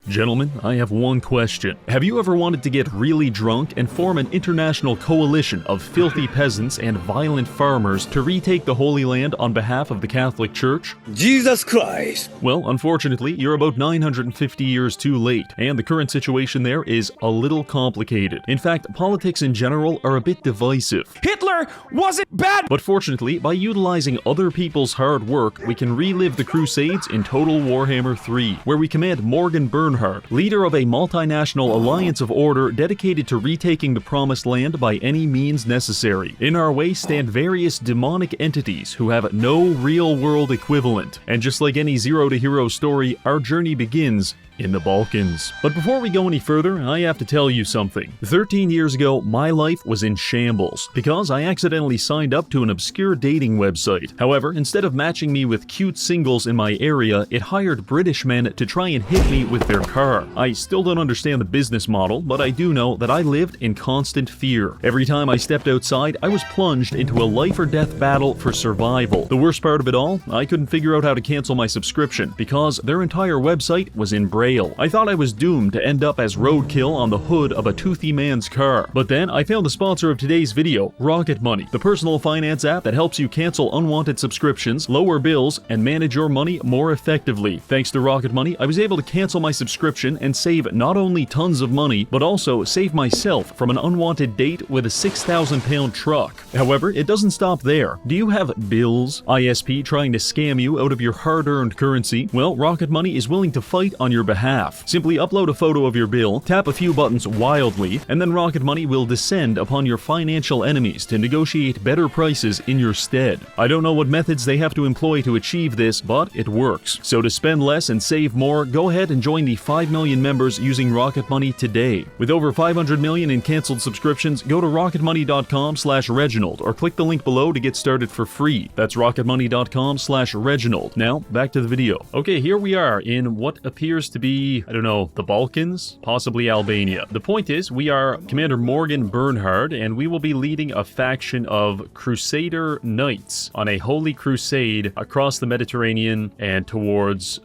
Gentlemen, I have one question. Have you ever wanted to get really drunk and form an international coalition of filthy peasants and violent farmers to retake the Holy Land on behalf of the Catholic Church? Jesus Christ! Well, unfortunately, you're about 950 years too late, and the current situation there is a little complicated. In fact, politics in general are a bit divisive. Hitler wasn't bad! But fortunately, by utilizing other people's hard work, we can relive the Crusades in Total Warhammer 3, where we command Morgan Bernhard, leader of a multinational alliance of order dedicated to retaking the Promised Land by any means necessary. In our way stand various demonic entities who have no real-world equivalent. And just like any zero-to-hero story, our journey begins in the Balkans. But before we go any further, I have to tell you something. 13 years ago, my life was in shambles because I accidentally signed up to an obscure dating website. However, instead of matching me with cute singles in my area, it hired British men to try and hit me with their car. I still don't understand the business model, but I do know that I lived in constant fear. Every time I stepped outside, I was plunged into a life or death battle for survival. The worst part of it all, I couldn't figure out how to cancel my subscription because their entire website was in Braille. I thought I was doomed to end up as roadkill on the hood of a toothy man's car. But then I found the sponsor of today's video, Rocket Money, the personal finance app that helps you cancel unwanted subscriptions, lower bills, and manage your money more effectively. Thanks to Rocket Money, I was able to cancel my subscription and save not only tons of money, but also save myself from an unwanted date with a £6,000 truck. However, it doesn't stop there. Do you have bills? ISP trying to scam you out of your hard-earned currency? Well, Rocket Money is willing to fight on your behalf. Simply upload a photo of your bill, tap a few buttons wildly, and then Rocket Money will descend upon your financial enemies to negotiate better prices in your stead. I don't know what methods they have to employ to achieve this, but it works. So to spend less and save more, go ahead and join the 5 million members using Rocket Money today. With over 500 million in canceled subscriptions, go to rocketmoney.com/Reginald or click the link below to get started for free. That's rocketmoney.com/Reginald. Now, back to the video. Okay, here we are in what appears to be, I don't know, the Balkans? Possibly Albania. The point is, we are Commander Morgan Bernhard, and we will be leading a faction of Crusader Knights on a holy crusade across the Mediterranean and towards,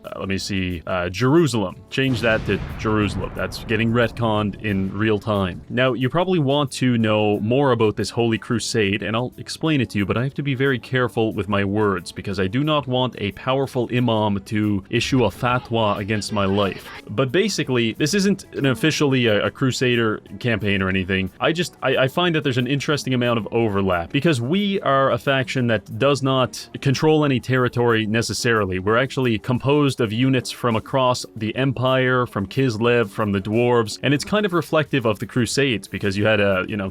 Jerusalem. Change that to Jerusalem. That's getting retconned in real time. Now, you probably want to know more about this holy crusade, and I'll explain it to you, but I have to be very careful with my words, because I do not want a powerful imam to issue a fatwa against my life. But basically, this isn't officially a Crusader campaign or anything. I find that there's an interesting amount of overlap, because we are a faction that does not control any territory necessarily. We're actually composed of units from across the Empire, from Kislev, from the Dwarves, and it's kind of reflective of the Crusades, because you had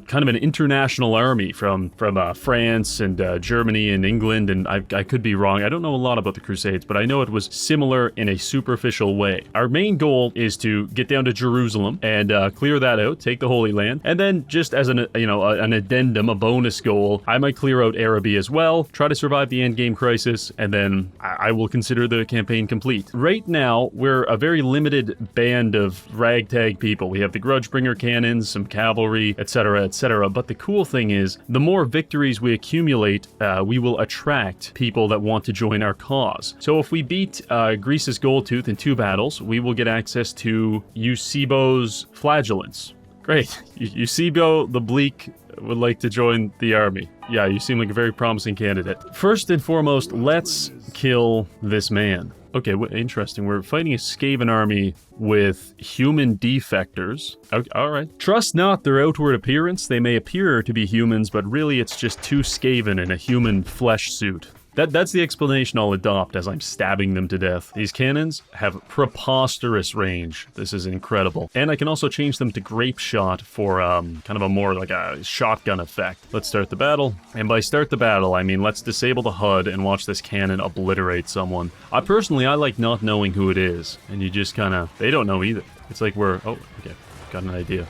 kind of an international army from France and Germany and England, and I could be wrong. I don't know a lot about the Crusades, but I know it was similar in a superficial way. Our main goal is to get down to Jerusalem and clear that out, take the Holy Land, and then just as an addendum, a bonus goal, I might clear out Arabia as well, try to survive the Endgame crisis, and then I will consider the campaign complete. Right now, we're a very limited band of ragtag people. We have the Grudgebringer cannons, some cavalry, etc., etc. But the cool thing is, the more victories we accumulate, we will attract people that want to join our cause. So if we beat Greece's Goldtooth in 2 battles, we will get access to Eusebius Flagellants. Great. Eusebio the Bleak would like to join the army. Yeah, you seem like a very promising candidate. First and foremost, let's kill this man. Okay, interesting. We're fighting a Skaven army with human defectors. Okay, alright. Trust not their outward appearance. They may appear to be humans, but really it's just 2 Skaven in a human flesh suit. That's the explanation I'll adopt as I'm stabbing them to death. These cannons have preposterous range. This is incredible. And I can also change them to grape shot for kind of a more like a shotgun effect. Let's start the battle. And by start the battle, I mean let's disable the HUD and watch this cannon obliterate someone. I like not knowing who it is. And you just kind of, they don't know either. It's like oh, okay, got an idea.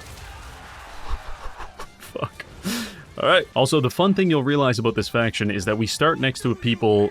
Fuck. Alright. Also, the fun thing you'll realize about this faction is that we start next to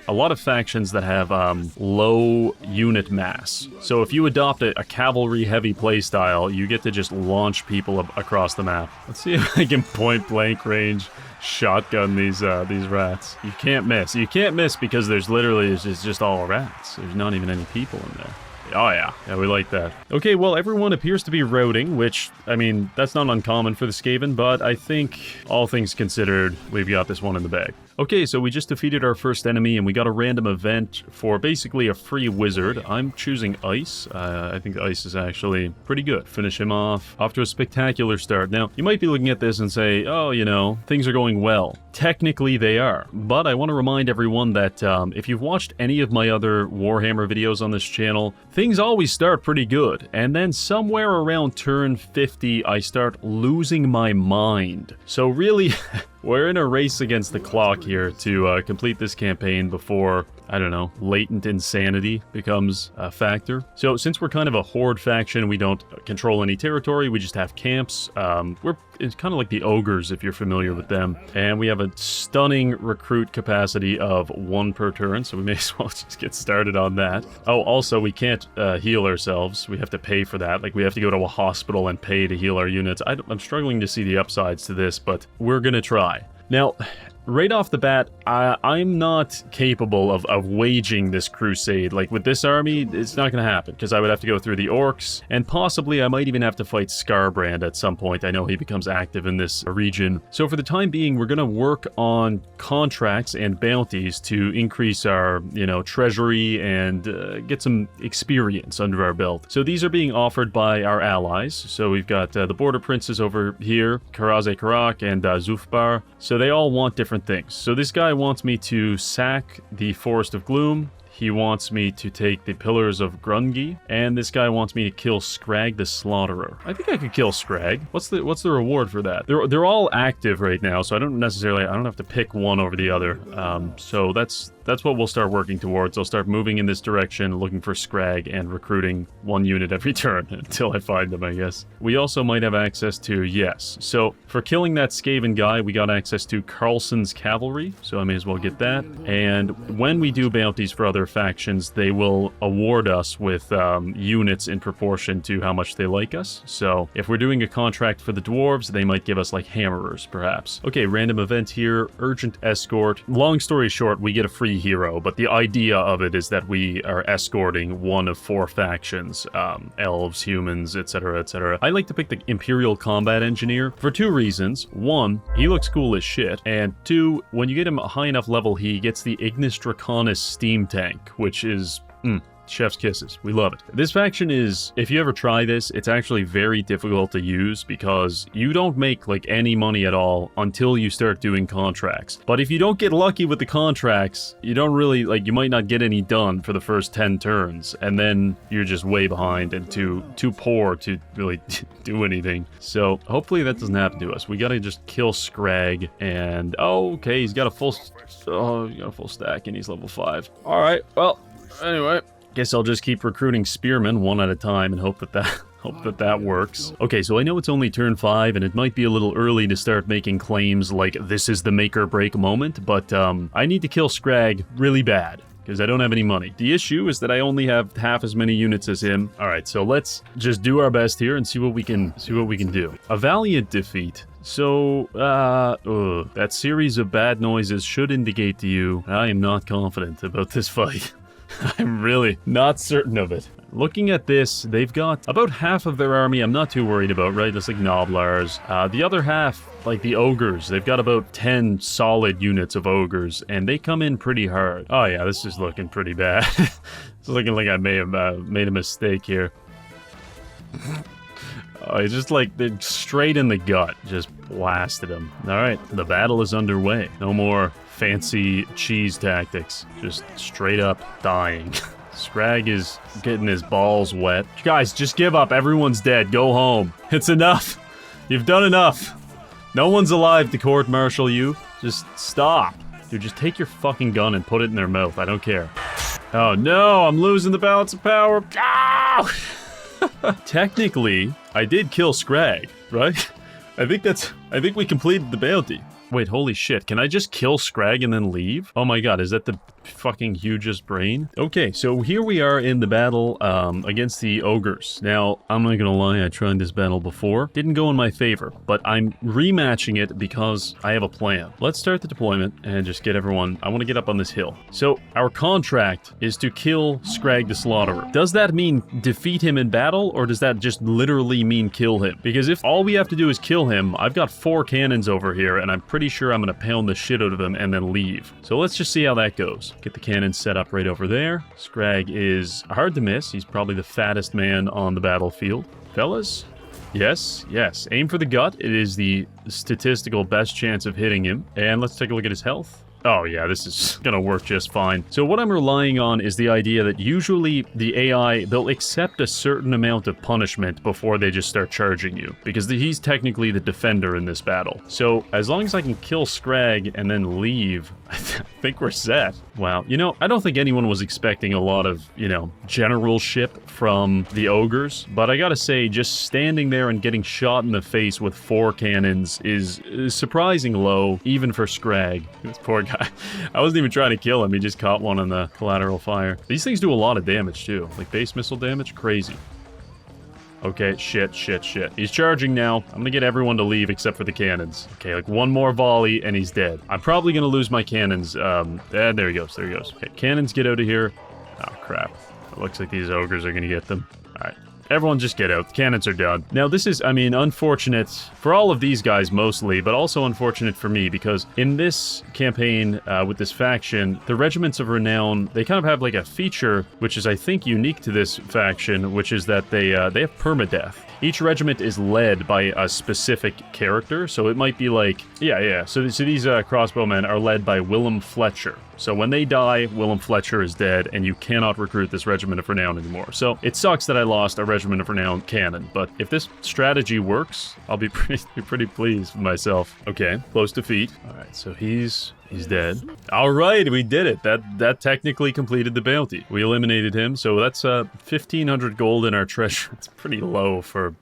a lot of factions that have low unit mass. So if you adopt a cavalry-heavy playstyle, you get to just launch people across the map. Let's see if I can point-blank range shotgun these rats. You can't miss. You can't miss because there's just all rats. There's not even any people in there. Oh yeah, we like that. Okay, well, everyone appears to be routing, which, I mean, that's not uncommon for the Skaven, but I think, all things considered, we've got this one in the bag. Okay, so we just defeated our first enemy, and we got a random event for basically a free wizard. I'm choosing Ice. I think Ice is actually pretty good. Finish him off to a spectacular start. Now, you might be looking at this and say, oh, you know, things are going well. Technically, they are. But I want to remind everyone that if you've watched any of my other Warhammer videos on this channel, things always start pretty good. And then somewhere around turn 50, I start losing my mind. So really... We're in a race against the clock here to complete this campaign before, I don't know, latent insanity becomes a factor. So since we're kind of a horde faction, we don't control any territory, we just have camps. It's kind of like the ogres, if you're familiar with them. And we have a stunning recruit capacity of 1 per turn, so we may as well just get started on that. Oh, also, we can't heal ourselves. We have to pay for that. Like, we have to go to a hospital and pay to heal our units. I'm struggling to see the upsides to this, but we're gonna try. Now, right off the bat, I'm not capable of waging this crusade. Like, with this army, it's not going to happen, because I would have to go through the orcs, and possibly I might even have to fight Skarbrand at some point. I know he becomes active in this region. So for the time being, we're going to work on contracts and bounties to increase our, you know, treasury and get some experience under our belt. So these are being offered by our allies. So we've got the border princes over here, Karaz-e-Karak and Zufbar. So they all want different things. So this guy wants me to sack the Forest of Gloom. He wants me to take the Pillars of Grungi, and this guy wants me to kill Skrag the Slaughterer. I think I could kill Skrag. What's the reward for that? They're all active right now, so I don't have to pick one over the other. So that's what we'll start working towards. I'll start moving in this direction, looking for Skrag and recruiting 1 unit every turn until I find them, I guess. We also might have access to, yes. So for killing that Skaven guy, we got access to Carlson's Cavalry, so I may as well get that. And when we do bounties for other factions, they will award us with units in proportion to how much they like us. So if we're doing a contract for the dwarves, they might give us like hammerers, perhaps. Okay, random event here, urgent escort. Long story short, we get a free hero, but the idea of it is that we are escorting one of 4 factions, elves, humans, etc., etc. I like to pick the Imperial Combat Engineer for 2 reasons. 1, he looks cool as shit, and 2, when you get him a high enough level, he gets the Ignis Draconis steam tank, which is chef's kisses. We love it. This faction is, if you ever try this, it's actually very difficult to use because you don't make like any money at all until you start doing contracts. But if you don't get lucky with the contracts, you don't really, like, you might not get any done for the first 10 turns, and then you're just way behind and too poor to really do anything. So hopefully that doesn't happen to us. We gotta just kill Skrag, and okay, he's got a full stack and he's level 5. All right, well, anyway, guess I'll just keep recruiting spearmen 1 at a time and hope that works. Okay, so I know it's only turn 5 and it might be a little early to start making claims like this is the make or break moment, but I need to kill Skrag really bad because I don't have any money. The issue is that I only have half as many units as him. All right, so let's just do our best here and see what we can do. A valiant defeat. So, that series of bad noises should indicate to you I am not confident about this fight. I'm really not certain of it. Looking at this, they've got about half of their army I'm not too worried about, right? That's like Noblars. The other half, like the ogres, they've got about 10 solid units of ogres, and they come in pretty hard. Oh yeah, this is looking pretty bad. It's looking like I may have made a mistake here. Oh, just like, they're straight in the gut, just blasted him. Alright, the battle is underway. No more fancy cheese tactics, just straight up dying. Skrag is getting his balls wet. Guys, just give up, everyone's dead, go home. It's enough. You've done enough. No one's alive to court-martial you. Just stop. Dude, just take your fucking gun and put it in their mouth, I don't care. Oh no, I'm losing the balance of power. Ah! Technically, I did kill Skrag, right? I think we completed the bounty. Wait, holy shit. Can I just kill Skrag and then leave? Oh my god, is that the fucking hugest brain? Okay, so here we are in the battle against the ogres. Now, I'm not gonna lie, I tried this battle before. Didn't go in my favor, but I'm rematching it because I have a plan. Let's start the deployment and just get everyone... I want to get up on this hill. So, our contract is to kill Skrag the Slaughterer. Does that mean defeat him in battle, or does that just literally mean kill him? Because if all we have to do is kill him, I've got 4 cannons over here, and I'm pretty sure I'm gonna pound the shit out of him and then leave. So let's just see how that goes. Get the cannons set up right over there. Skrag is hard to miss. He's probably the fattest man on the battlefield. Fellas? Yes, yes. Aim for the gut. It is the statistical best chance of hitting him. And let's take a look at his health. Oh yeah, this is gonna work just fine. So what I'm relying on is the idea that usually the AI, they'll accept a certain amount of punishment before they just start charging you, because he's technically the defender in this battle. So as long as I can kill Skrag and then leave, I think we're set. Wow, you know, I don't think anyone was expecting a lot of, you know, generalship from the ogres, but I gotta say, just standing there and getting shot in the face with 4 cannons is surprising low, even for Skrag. This poor guy. I wasn't even trying to kill him, he just caught one on the collateral fire. These things do a lot of damage too, like base missile damage, crazy. Okay, shit. He's charging now. I'm gonna get everyone to leave except for the cannons. Okay, like one more volley and he's dead. I'm probably gonna lose my cannons. And there he goes, Okay, cannons, get out of here. Oh crap, it looks like these ogres are gonna get them. All right. Everyone just get out. The cannons are done. Now this is, I mean, unfortunate for all of these guys mostly, but also unfortunate for me because in this campaign with this faction, the Regiments of Renown, they kind of have like a feature, which is I think unique to this faction, which is that they have permadeath. Each regiment is led by a specific character, so it might be like, yeah. So these crossbowmen are led by Willem Fletcher. So when they die, Willem Fletcher is dead, and you cannot recruit this Regiment of Renown anymore. So it sucks that I lost a Regiment of Renown cannon, but if this strategy works, I'll be pretty pleased with myself. Okay, close defeat. All right, so he's dead. All right, we did it. That technically completed the bounty. We eliminated him, so that's 1,500 gold in our treasure. It's pretty low for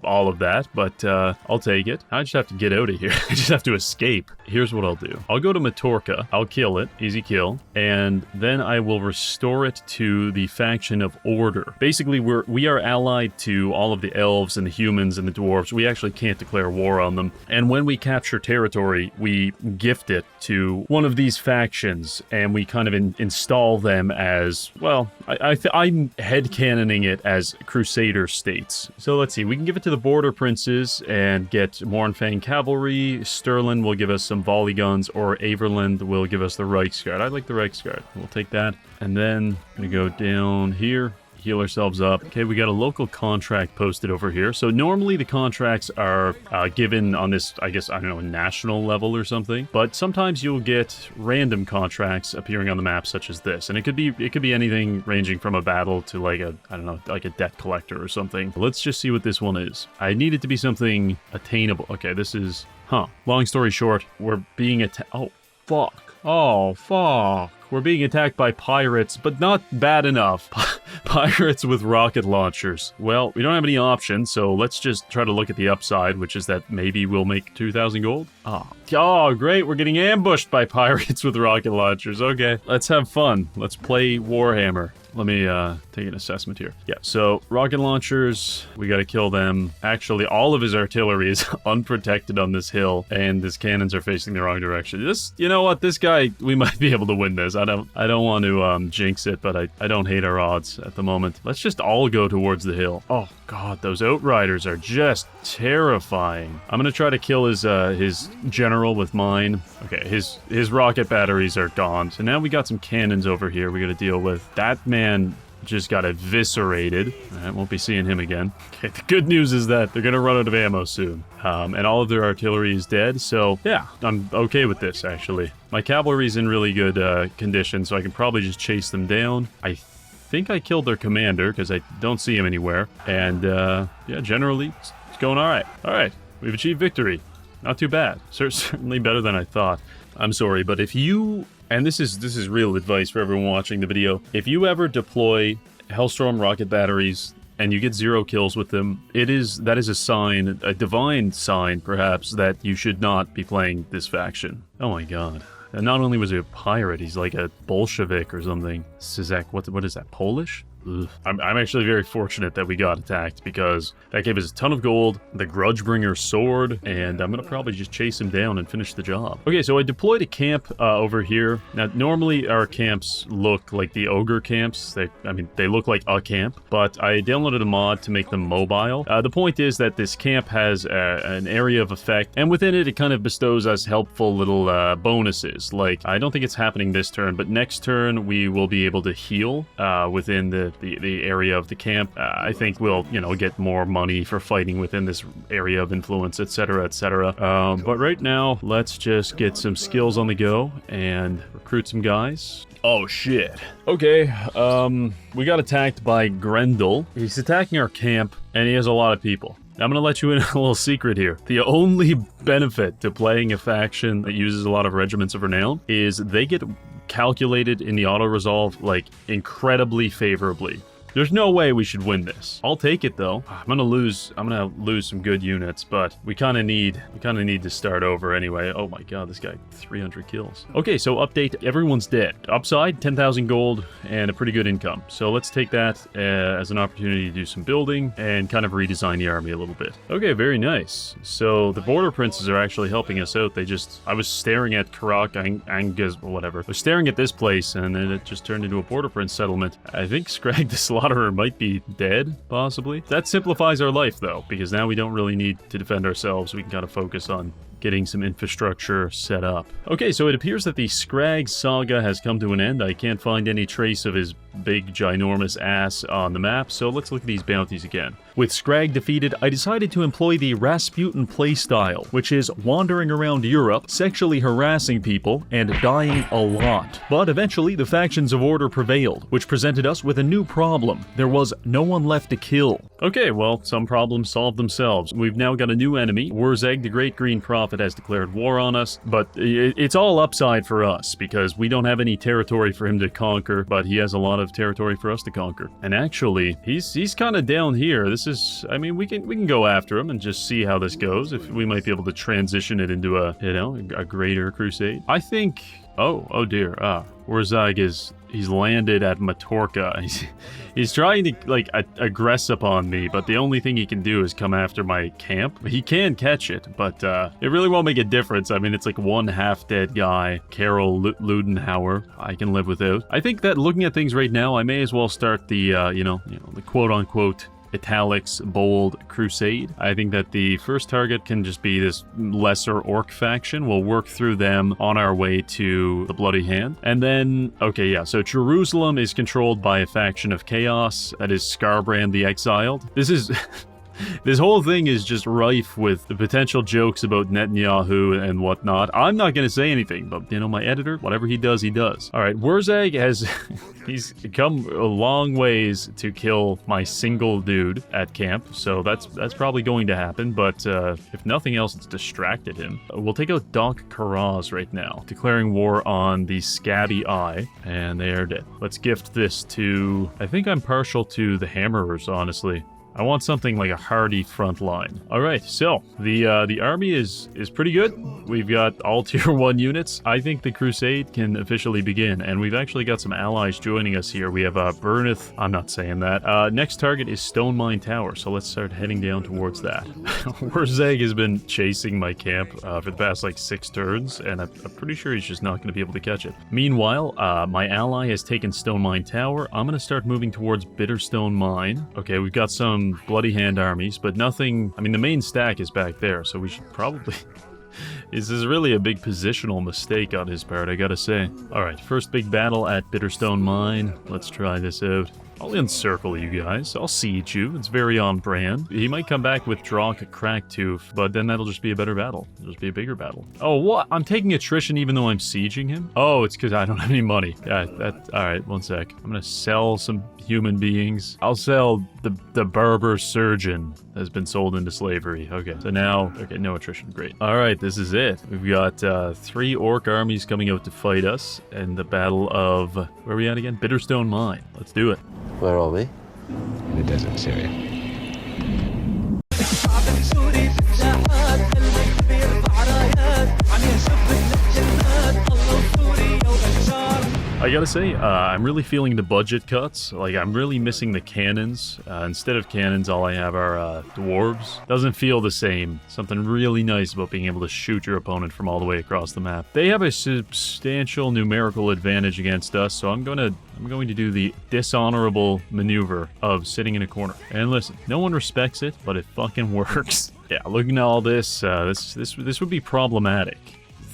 all of that, but I'll take it. I just have to get out of here. I just have to escape. Here's what I'll do. I'll go to Matorka. I'll kill it. Easy kill. And then I will restore it to the faction of Order. Basically, we are allied to all of the elves and the humans and the dwarves. We actually can't declare war on them. And when we capture territory, we gift it to one of these factions, and we kind of install them as, well, I'm headcanoning it as Crusader states. So let's see, we can give it to the Border Princes and get Mornfang Cavalry, Stirland will give us some volley guns, or Averland will give us the Reichsguard. I like the Reichsguard. We'll take that. And then I'm gonna go down here, heal ourselves up. Okay, we got a local contract posted over here. So normally the contracts are given on this, I guess, I don't know, national level or something. But sometimes you'll get random contracts appearing on the map such as this. And it could be anything ranging from a battle to like a, I don't know, like a debt collector or something. Let's just see what this one is. I need it to be something attainable. Okay, this is, long story short, we're being attacked. Oh, fuck. We're being attacked by pirates, but not bad enough. Pirates with rocket launchers. Well, we don't have any options, so let's just try to look at the upside, which is that maybe we'll make 2,000 gold. Oh, great. We're getting ambushed by pirates with rocket launchers. Okay, let's have fun. Let's play Warhammer. Let me take an assessment here. Yeah, so rocket launchers, we gotta kill them. Actually, all of his artillery is unprotected on this hill, and his cannons are facing the wrong direction. You know what? This guy, we might be able to win this. I don't want to jinx it, but I don't hate our odds at the moment. Let's just all go towards the hill. Oh god, those outriders are just terrifying. I'm gonna try to kill his general with mine. Okay, his rocket batteries are gone. So now we got some cannons over here we gotta deal with. That man just got eviscerated. I won't be seeing him again. Okay, the good news is that they're gonna run out of ammo soon. And all of their artillery is dead, so yeah, I'm okay with this, actually. My cavalry's in really good condition, so I can probably just chase them down. I think I killed their commander, because I don't see him anywhere. And, yeah, generally, it's going alright. Alright, we've achieved victory. Not too bad. Certainly better than I thought. I'm sorry, but if you... And this is real advice for everyone watching the video. If you ever deploy Hellstorm rocket batteries and you get 0 kills with them, that is a sign, a divine sign, perhaps, that you should not be playing this faction. Oh my god. And not only was he a pirate, he's like a Bolshevik or something. Skrag, what is that, Polish? Ugh. I'm actually very fortunate that we got attacked because that gave us a ton of gold, the Grudgebringer's sword, and I'm gonna probably just chase him down and finish the job. Okay, so I deployed a camp over here. Now, normally our camps look like the ogre camps. They look like a camp, but I downloaded a mod to make them mobile. The point is that this camp has an area of effect, and within it, it kind of bestows us helpful little bonuses. Like, I don't think it's happening this turn, but next turn we will be able to heal within the area of the camp. I think we'll, get more money for fighting within this area of influence, etc., etc. But right now, let's just get some skills on the go and recruit some guys. Oh, shit. Okay, we got attacked by Grendel. He's attacking our camp, and he has a lot of people. I'm gonna let you in a little secret here. The only benefit to playing a faction that uses a lot of regiments of renown is they get calculated in the auto-resolve, like, incredibly favorably. There's no way we should win this. I'll take it though. I'm gonna lose some good units, but we kind of need to start over anyway. Oh my god, this guy 300 kills. Okay, so update, everyone's dead. Upside, 10,000 gold and a pretty good income. So let's take that as an opportunity to do some building and kind of redesign the army a little bit. Okay, very nice. So the border princes are actually helping us out. I was staring at Karak, Angus, whatever. I was staring at this place and then it just turned into a border prince settlement. I think Skrag the Slaughterer might be dead, possibly. That simplifies our life, though, because now we don't really need to defend ourselves. We can kind of focus on getting some infrastructure set up. Okay, so it appears that the Skrag saga has come to an end. I can't find any trace of his big, ginormous ass on the map, so let's look at these bounties again. With Skrag defeated, I decided to employ the Rasputin playstyle, which is wandering around Europe, sexually harassing people, and dying a lot. But eventually, the factions of order prevailed, which presented us with a new problem. There was no one left to kill. Okay, well, some problems solved themselves. We've now got a new enemy. Warheg, the Great Green Prophet, has declared war on us, but it's all upside for us, because we don't have any territory for him to conquer, but he has a lot of territory for us to conquer. And actually, he's kind of down here. This is, I mean, we can go after him and just see how this goes, if we might be able to transition it into a greater crusade. I think, oh dear, Warheg he's landed at Matorka. He's trying to, like, aggress upon me, but the only thing he can do is come after my camp. He can catch it, but it really won't make a difference. I mean, it's like one half-dead guy, Carol Ludenhauer, I can live without. I think that looking at things right now, I may as well start the, the quote-unquote italics bold crusade. I think that the first target can just be this lesser orc faction. We'll work through them on our way to the Bloody Hand. And then, okay, yeah, so Jerusalem is controlled by a faction of chaos. That is Skarbrand the Exiled. This is... This whole thing is just rife with the potential jokes about Netanyahu and whatnot. I'm not going to say anything, but, my editor, whatever he does, he does. All right, Warheg he's come a long ways to kill my single dude at camp, so that's probably going to happen, but if nothing else, it's distracted him. We'll take out Doc Karaz right now, declaring war on the Scabby Eye, and they are dead. Let's gift this to... I think I'm partial to the Hammerers, honestly. I want something like a hardy front line. All right, so the army is pretty good. We've got all tier 1 units. I think the crusade can officially begin, and we've actually got some allies joining us here. We have Burneth. I'm not saying that. Next target is Stone Mine Tower, so let's start heading down towards that. Warheg has been chasing my camp for the past like 6 turns, and I'm pretty sure he's just not going to be able to catch it. Meanwhile, my ally has taken Stone Mine Tower. I'm going to start moving towards Bitterstone Mine. Okay, we've got some Bloody Hand armies, but nothing... I mean, the main stack is back there, so we should probably... This is really a big positional mistake on his part, I gotta say. Alright, first big battle at Bitterstone Mine. Let's try this out. I'll encircle you guys. I'll siege you. It's very on brand. He might come back with Drak Kragtooth, but then that'll just be a better battle. It'll just be a bigger battle. Oh, what? I'm taking attrition even though I'm sieging him? Oh, it's because I don't have any money. Yeah, alright, one sec. I'm gonna sell some human beings. I'll sell the Berber surgeon has been sold into slavery. Okay, so now, okay, no attrition, great. Alright, this is it. We've got 3 orc armies coming out to fight us in the battle of, where are we at again? Bitterstone Mine. Let's do it. Where are we? in the desert Syria. I gotta say, I'm really feeling the budget cuts. Like, I'm really missing the cannons. Instead of cannons, all I have are dwarves. Doesn't feel the same. Something really nice about being able to shoot your opponent from all the way across the map. They have a substantial numerical advantage against us, so I'm going to do the dishonorable maneuver of sitting in a corner. And listen, no one respects it, but it fucking works. Yeah, looking at all this, this would be problematic.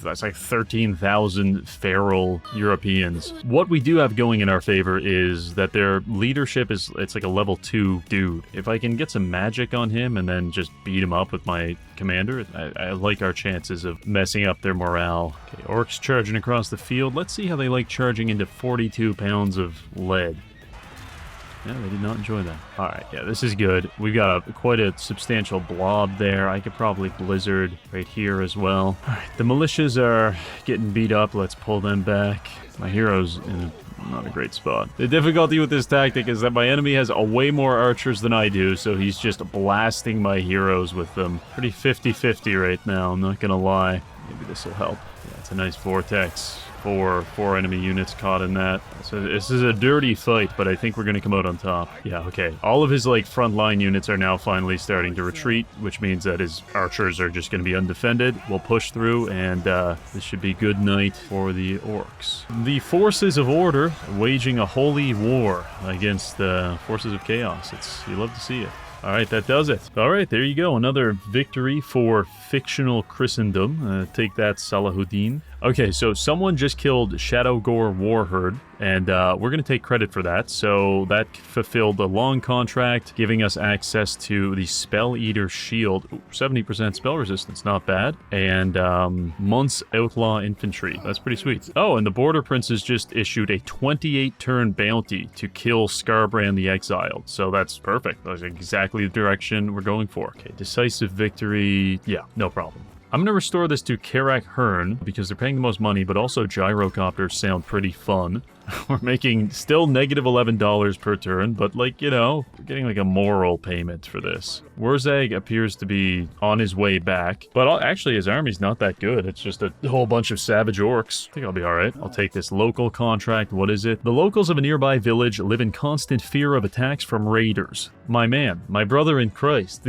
That's like 13,000 feral Europeans. What we do have going in our favor is that their leadership it's like a level 2 dude. If I can get some magic on him and then just beat him up with my commander, I like our chances of messing up their morale. Okay, orcs charging across the field. Let's see how they like charging into 42 pounds of lead. Yeah, they did not enjoy that. Alright, yeah, this is good. We've got quite a substantial blob there. I could probably blizzard right here as well. Alright, the militias are getting beat up. Let's pull them back. My hero's in not a great spot. The difficulty with this tactic is that my enemy has way more archers than I do, so he's just blasting my heroes with them. Pretty 50-50 right now, I'm not gonna lie. Maybe this will help. Yeah, it's a nice vortex. Four enemy units caught in that. So this is a dirty fight, but I think we're going to come out on top. Yeah, okay. All of his, like, frontline units are now finally starting to retreat, which means that his archers are just going to be undefended. We'll push through, and this should be good night for the orcs. The forces of order waging a holy war against the forces of chaos. You love to see it. Alright, that does it. Alright, there you go. Another victory for fictional Christendom. Take that, Salahuddin. Okay, so someone just killed Shadowgore Warherd, and we're going to take credit for that. So that fulfilled a long contract, giving us access to the Spell Eater Shield. Ooh, 70% spell resistance, not bad. And Month's Outlaw Infantry. That's pretty sweet. Oh, and the Border Princes just issued a 28-turn bounty to kill Skarbrand the Exiled. So that's perfect. That's exactly the direction we're going for. Okay, decisive victory. Yeah, no problem. I'm going to restore this to Karak Hearn because they're paying the most money, but also gyrocopters sound pretty fun. We're making still negative $11 per turn, but, like, you know, we're getting like a moral payment for this. Wurzag appears to be on his way back, but actually his army's not that good. It's just a whole bunch of savage orcs. I think I'll be all right. I'll take this local contract. What is it? The locals of a nearby village live in constant fear of attacks from raiders. My man, my brother in Christ.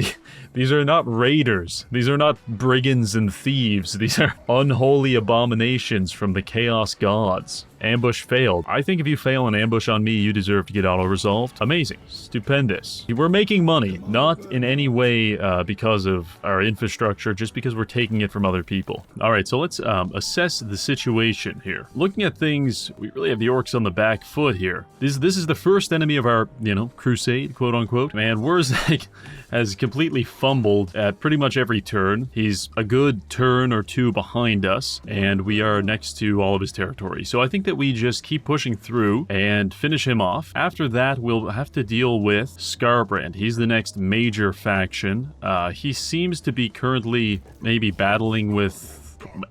These are not raiders. These are not brigands and thieves. These are unholy abominations from the Chaos Gods. Ambush failed. I think if you fail an ambush on me, you deserve to get auto-resolved. Amazing. Stupendous. We're making money, not in any way because of our infrastructure, just because we're taking it from other people. Alright, so let's assess the situation here. Looking at things, we really have the orcs on the back foot here. This is the first enemy of our, you know, crusade, quote-unquote. Man, Wurzag has completely fumbled at pretty much every turn. He's a good turn or two behind us, and we are next to all of his territory. So I think that we just keep pushing through and finish him off. After that, we'll have to deal with Skarbrand. He's the next major faction. He seems to be currently maybe battling with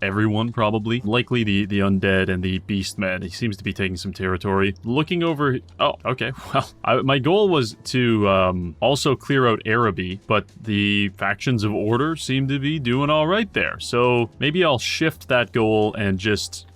everyone, probably. Likely the Undead and the Beastmen. He seems to be taking some territory. Looking over... Oh, okay. Well, my goal was to also clear out Araby, but the factions of order seem to be doing all right there. So maybe I'll shift that goal and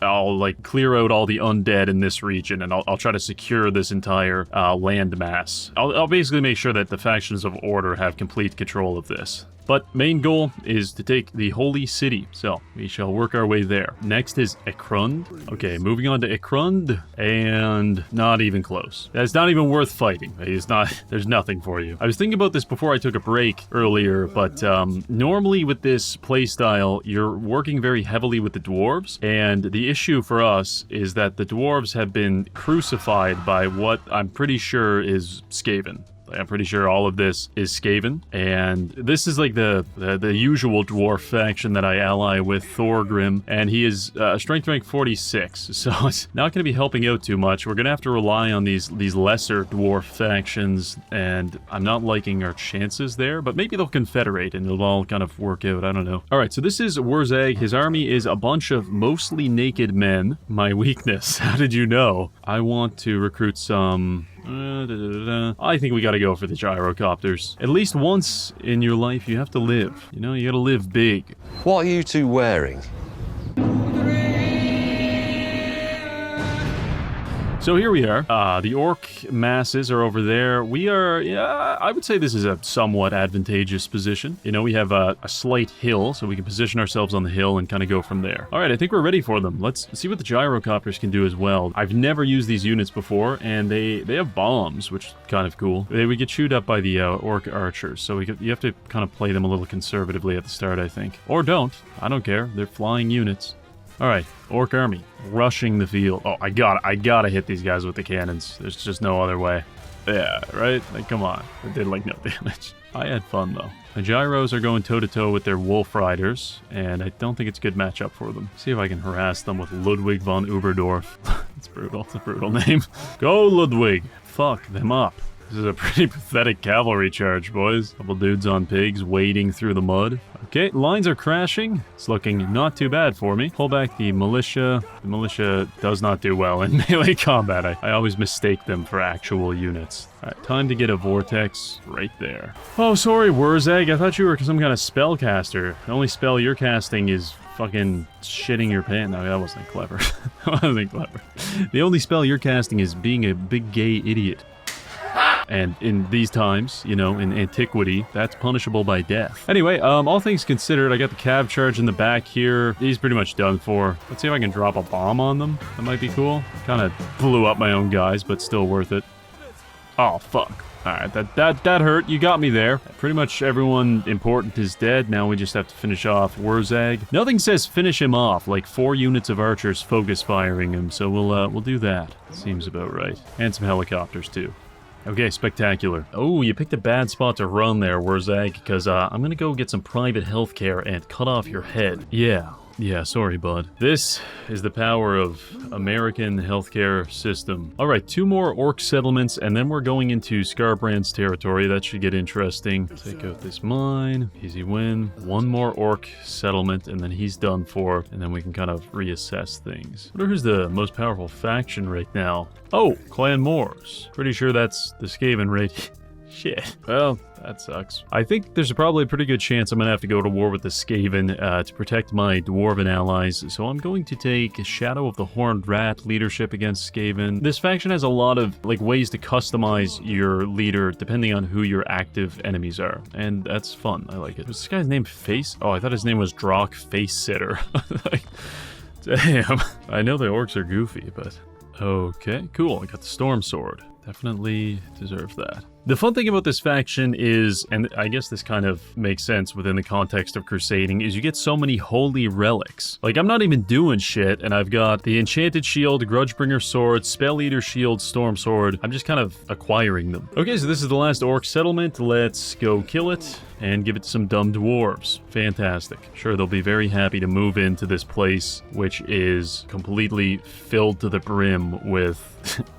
I'll like clear out all the Undead in this region, and I'll try to secure this entire landmass. I'll basically make sure that the factions of order have complete control of this. But main goal is to take the Holy City, so we shall work our way there. Next is Ekrund. Okay, moving on to Ekrund, and not even close. It's not even worth fighting. There's nothing for you. I was thinking about this before I took a break earlier, but normally with this playstyle, you're working very heavily with the dwarves, and the issue for us is that the dwarves have been crucified by what I'm pretty sure is Skaven. I'm pretty sure all of this is Skaven, and this is like the usual dwarf faction that I ally with, Thorgrim, and he is strength rank 46, so it's not going to be helping out too much. We're going to have to rely on these lesser dwarf factions, and I'm not liking our chances there, but maybe they'll confederate and it'll all kind of work out. I don't know. Alright, so this is Wurzag. His army is a bunch of mostly naked men. My weakness. How did you know? I want to recruit some... I think we gotta go for the gyrocopters. At least once in your life, you have to live. You know, you gotta live big. What are you two wearing? So here we are. The orc masses are over there. We are, yeah, I would say this is a somewhat advantageous position. You know, we have a slight hill, so we can position ourselves on the hill and kind of go from there. All right, I think we're ready for them. Let's see what the gyrocopters can do as well. I've never used these units before, and they have bombs, which is kind of cool. We get chewed up by the orc archers, so you have to kind of play them a little conservatively at the start, I think. Or don't. I don't care. They're flying units. All right, orc army, rushing the field. Oh, I gotta hit these guys with the cannons. There's just no other way. Yeah, right? Like, come on. It did, like, no damage. I had fun, though. The gyros are going toe-to-toe with their wolf riders, and I don't think it's a good matchup for them. See if I can harass them with Ludwig von Uberdorf. It's brutal. It's a brutal name. Go, Ludwig. Fuck them up. This is a pretty pathetic cavalry charge, boys. Couple dudes on pigs wading through the mud. Okay, lines are crashing. It's looking not too bad for me. Pull back the militia. The militia does not do well in melee combat. I always mistake them for actual units. All right, time to get a vortex right there. Oh, sorry, Wurzag. I thought you were some kind of spellcaster. The only spell you're casting is fucking shitting your pants. No, that wasn't clever. That wasn't clever. The only spell you're casting is being a big gay idiot. And in these times, you know, in antiquity, that's punishable by death. Anyway, all things considered, I got the cav charge in the back here. He's pretty much done for. Let's see if I can drop a bomb on them. That might be cool. Kind of blew up my own guys, but still worth it. Oh, fuck. Alright, that hurt. You got me there. Pretty much everyone important is dead. Now we just have to finish off Wurzag. Nothing says finish him off, like 4 units of archers focus firing him, so we'll do that. Seems about right. And some helicopters, too. Okay, spectacular. Oh, you picked a bad spot to run there, Wurzag, because I'm gonna go get some private healthcare and cut off your head. Yeah, sorry, bud. This is the power of American healthcare system. All right, 2 more orc settlements, and then we're going into Skarbrand's territory. That should get interesting. Take out this mine. Easy win. 1 more orc settlement, and then he's done for, and then we can kind of reassess things. I wonder who's the most powerful faction right now. Oh, Clan Moors. Pretty sure that's the Skaven raid. Shit. Well, that sucks. I think there's probably a pretty good chance I'm gonna have to go to war with the Skaven to protect my dwarven allies, so I'm going to take Shadow of the Horned Rat leadership against Skaven. This faction has a lot of like ways to customize your leader depending on who your active enemies are, and that's fun. I like it. Was this guy's name Face? Oh, I thought his name was Drock Face Sitter. Like, damn. I know the orcs are goofy, but okay, cool. I got the Storm Sword. Definitely deserve that. The fun thing about this faction is, and I guess this kind of makes sense within the context of crusading, is you get so many holy relics. Like, I'm not even doing shit, and I've got the Enchanted Shield, Grudgebringer Sword, Spell Eater Shield, Storm Sword. I'm just kind of acquiring them. Okay, so this is the last orc settlement. Let's go kill it and give it to some dumb dwarves. Fantastic. Sure, they'll be very happy to move into this place, which is completely filled to the brim with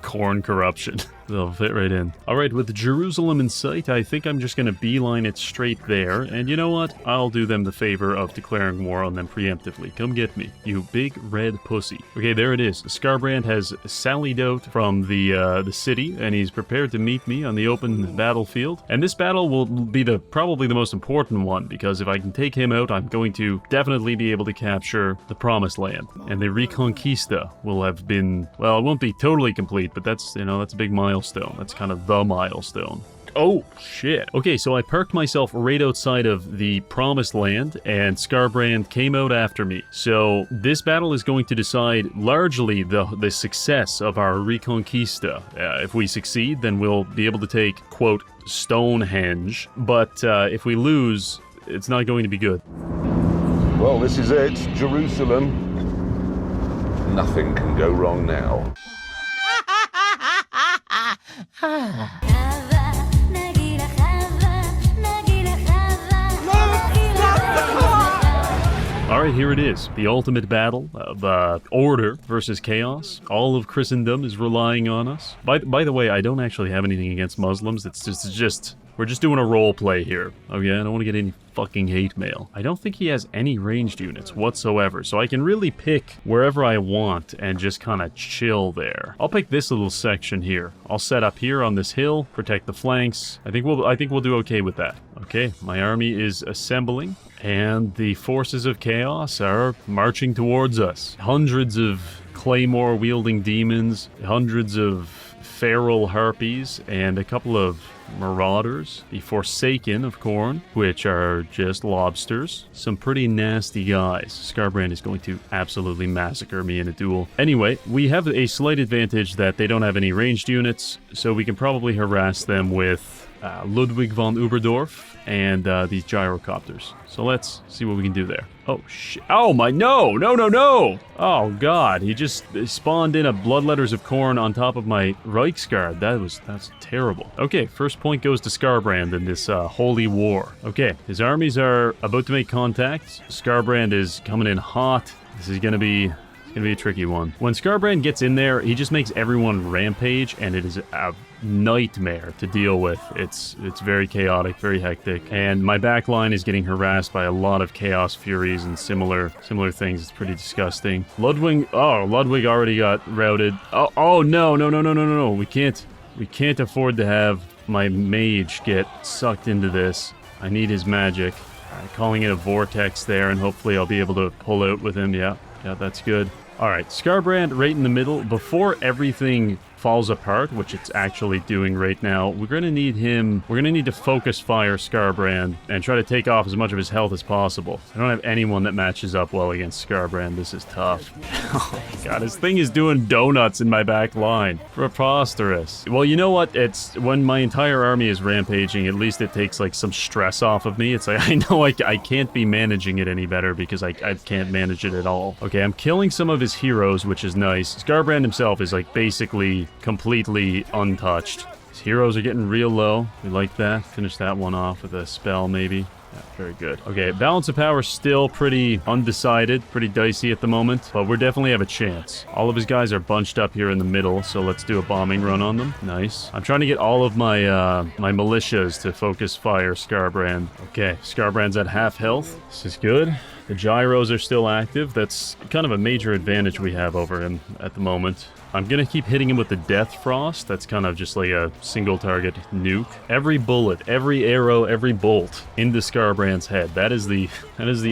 corn corruption. They'll fit right in. All right, with Jerusalem in sight, I think I'm just going to beeline it straight there. And you know what? I'll do them the favor of declaring war on them preemptively. Come get me, you big red pussy. Okay, there it is. Skarbrand has sallied out from the city, and he's prepared to meet me on the open battlefield. And this battle will be probably the most important one, because if I can take him out, I'm going to definitely be able to capture the Promised Land. And the Reconquista will have been, well, it won't be totally complete, but that's, you know, that's a big milestone. That's kind of the milestone. Oh, shit. Okay, so I parked myself right outside of the Promised Land, and Skarbrand came out after me. So this battle is going to decide largely the success of our Reconquista. If we succeed, then we'll be able to take, quote, Stonehenge. But if we lose, it's not going to be good. Well, this is it, Jerusalem. Nothing can go wrong now. Alright, here it is. The ultimate battle of order versus chaos. All of Christendom is relying on us. By the way, I don't actually have anything against Muslims. It's just We're just doing a role play here. Okay, I don't want to get any fucking hate mail. I don't think he has any ranged units whatsoever, so I can really pick wherever I want and just kind of chill there. I'll pick this little section here. I'll set up here on this hill, protect the flanks. I think we'll do okay with that. Okay, my army is assembling, and the forces of chaos are marching towards us. Hundreds of claymore-wielding demons, hundreds of feral harpies, and a couple of marauders. The Forsaken of Khorne, which are just lobsters. Some pretty nasty guys. Skarbrand is going to absolutely massacre me in a duel. Anyway, we have a slight advantage that they don't have any ranged units, so we can probably harass them with Ludwig von Uberdorf and these gyrocopters. So let's see what we can do there. Oh, shit. Oh, my, no! Oh, God, he just spawned in a Bloodletters of Khorne on top of my Reichsguard. That's terrible. Okay, first point goes to Skarbrand in this holy war. Okay, his armies are about to make contact. Skarbrand is coming in hot. This is gonna be a tricky one. When Skarbrand gets in there, he just makes everyone rampage, and it is a nightmare to deal with. It's very chaotic, very hectic, and my back line is getting harassed by a lot of Chaos Furies and similar things. It's pretty disgusting. Ludwig already got routed. Oh no. We can't afford to have my mage get sucked into this. I need his magic. Calling it a vortex there, and hopefully I'll be able to pull out with him. Yeah, that's good. Alright, Skarbrand right in the middle. Before everything falls apart, which it's actually doing right now, we're going to need to focus fire Skarbrand and try to take off as much of his health as possible. I don't have anyone that matches up well against Skarbrand. This is tough. Oh my god, this thing is doing donuts in my back line. Preposterous. Well, you know what? It's when my entire army is rampaging, at least it takes like some stress off of me. It's like, I know I can't be managing it any better because I can't manage it at all. Okay, I'm killing some of his heroes, which is nice. Skarbrand himself is like basically completely untouched. His heroes are getting real low. We like that. Finish that one off with a spell, maybe. Yeah, very good. Okay, balance of power still pretty undecided, pretty dicey at the moment, but we definitely have a chance. All of his guys are bunched up here in the middle, so let's do a bombing run on them. Nice. I'm trying to get all of my my militias to focus fire Skarbrand. Okay, Skarbrand's at half health. This is good. The gyros are still active. That's kind of a major advantage we have over him at the moment. I'm gonna keep hitting him with the Death Frost. That's kind of just like a single target nuke. Every bullet, every arrow, every bolt into Skarbrand's head. That is the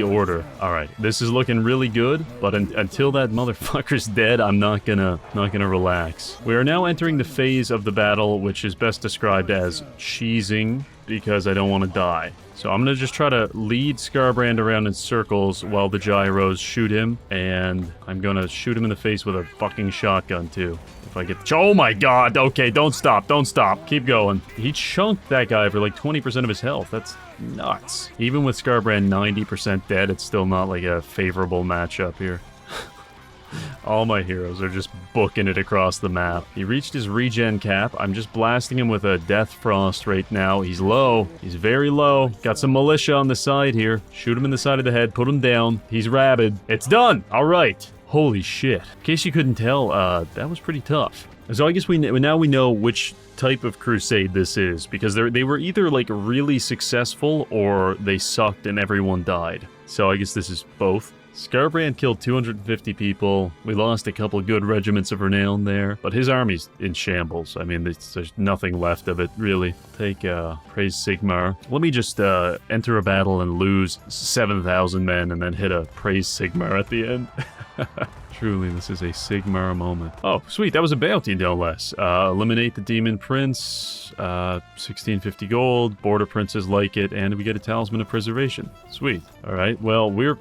order. All right, this is looking really good, but until that motherfucker's dead, I'm not gonna relax. We are now entering the phase of the battle, which is best described as cheesing, because I don't want to die. So I'm going to just try to lead Skarbrand around in circles while the gyros shoot him, and I'm going to shoot him in the face with a fucking shotgun too. If I get... Oh my god! Okay, don't stop. Keep going. He chunked that guy for like 20% of his health. That's nuts. Even with Skarbrand 90% dead, it's still not like a favorable matchup here. All my heroes are just booking it across the map. He reached his regen cap. I'm just blasting him with a Death Frost right now. He's low. He's very low. Got some militia on the side here. Shoot him in the side of the head. Put him down. He's rabid. It's done! Alright. Holy shit. In case you couldn't tell, that was pretty tough. So I guess now we know which type of crusade this is, because they were either like really successful or they sucked and everyone died. So I guess this is both. Skarbrand killed 250 people. We lost a couple good regiments of renown there, but his army's in shambles. I mean, there's nothing left of it, really. Take Praise Sigmar. Let me just enter a battle and lose 7,000 men and then hit a Praise Sigmar at the end. Truly, this is a Sigmar moment. Oh, sweet, that was a bounty, no less. Eliminate the Demon Prince, 1650 gold, Border Princes like it, and we get a Talisman of Preservation. Sweet. Alright, well, we're...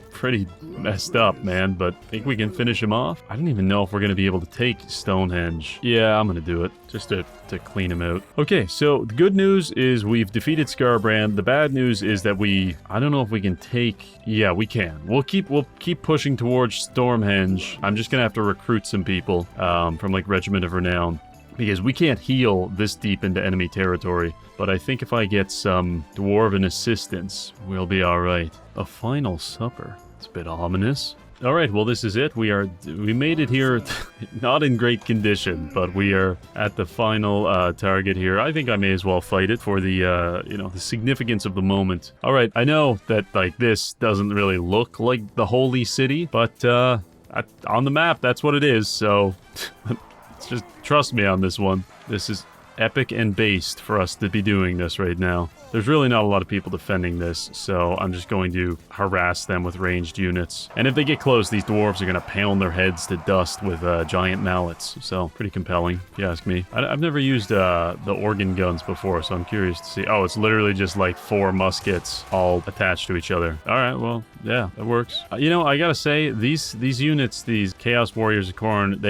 pretty messed up, man, but I think we can finish him off. I don't even know if we're going to be able to take Stonehenge. Yeah, I'm going to do it, just to clean him out. Okay, so the good news is we've defeated Skarbrand. The bad news is that I don't know if we can take... Yeah, we can. We'll keep pushing towards Stormhenge. I'm just going to have to recruit some people from, like, Regiment of Renown, because we can't heal this deep into enemy territory. But I think if I get some Dwarven assistance, we'll be alright. A final supper. It's a bit ominous. Alright, well this is it. We made it here, not in great condition, but we are at the final target here. I think I may as well fight it for the, you know, the significance of the moment. Alright, I know that, like, this doesn't really look like the holy city, but on the map, that's what it is, so just trust me on this one. This is epic and based for us to be doing this right now. There's really not a lot of people defending this, so I'm just going to harass them with ranged units. And if they get close, these dwarves are going to pound their heads to dust with giant mallets. So, pretty compelling, if you ask me. I've never used the organ guns before, so I'm curious to see. Oh, it's literally just like 4 muskets all attached to each other. Alright, well, yeah, that works. You know, I gotta say, these units, these Chaos Warriors of Khorne,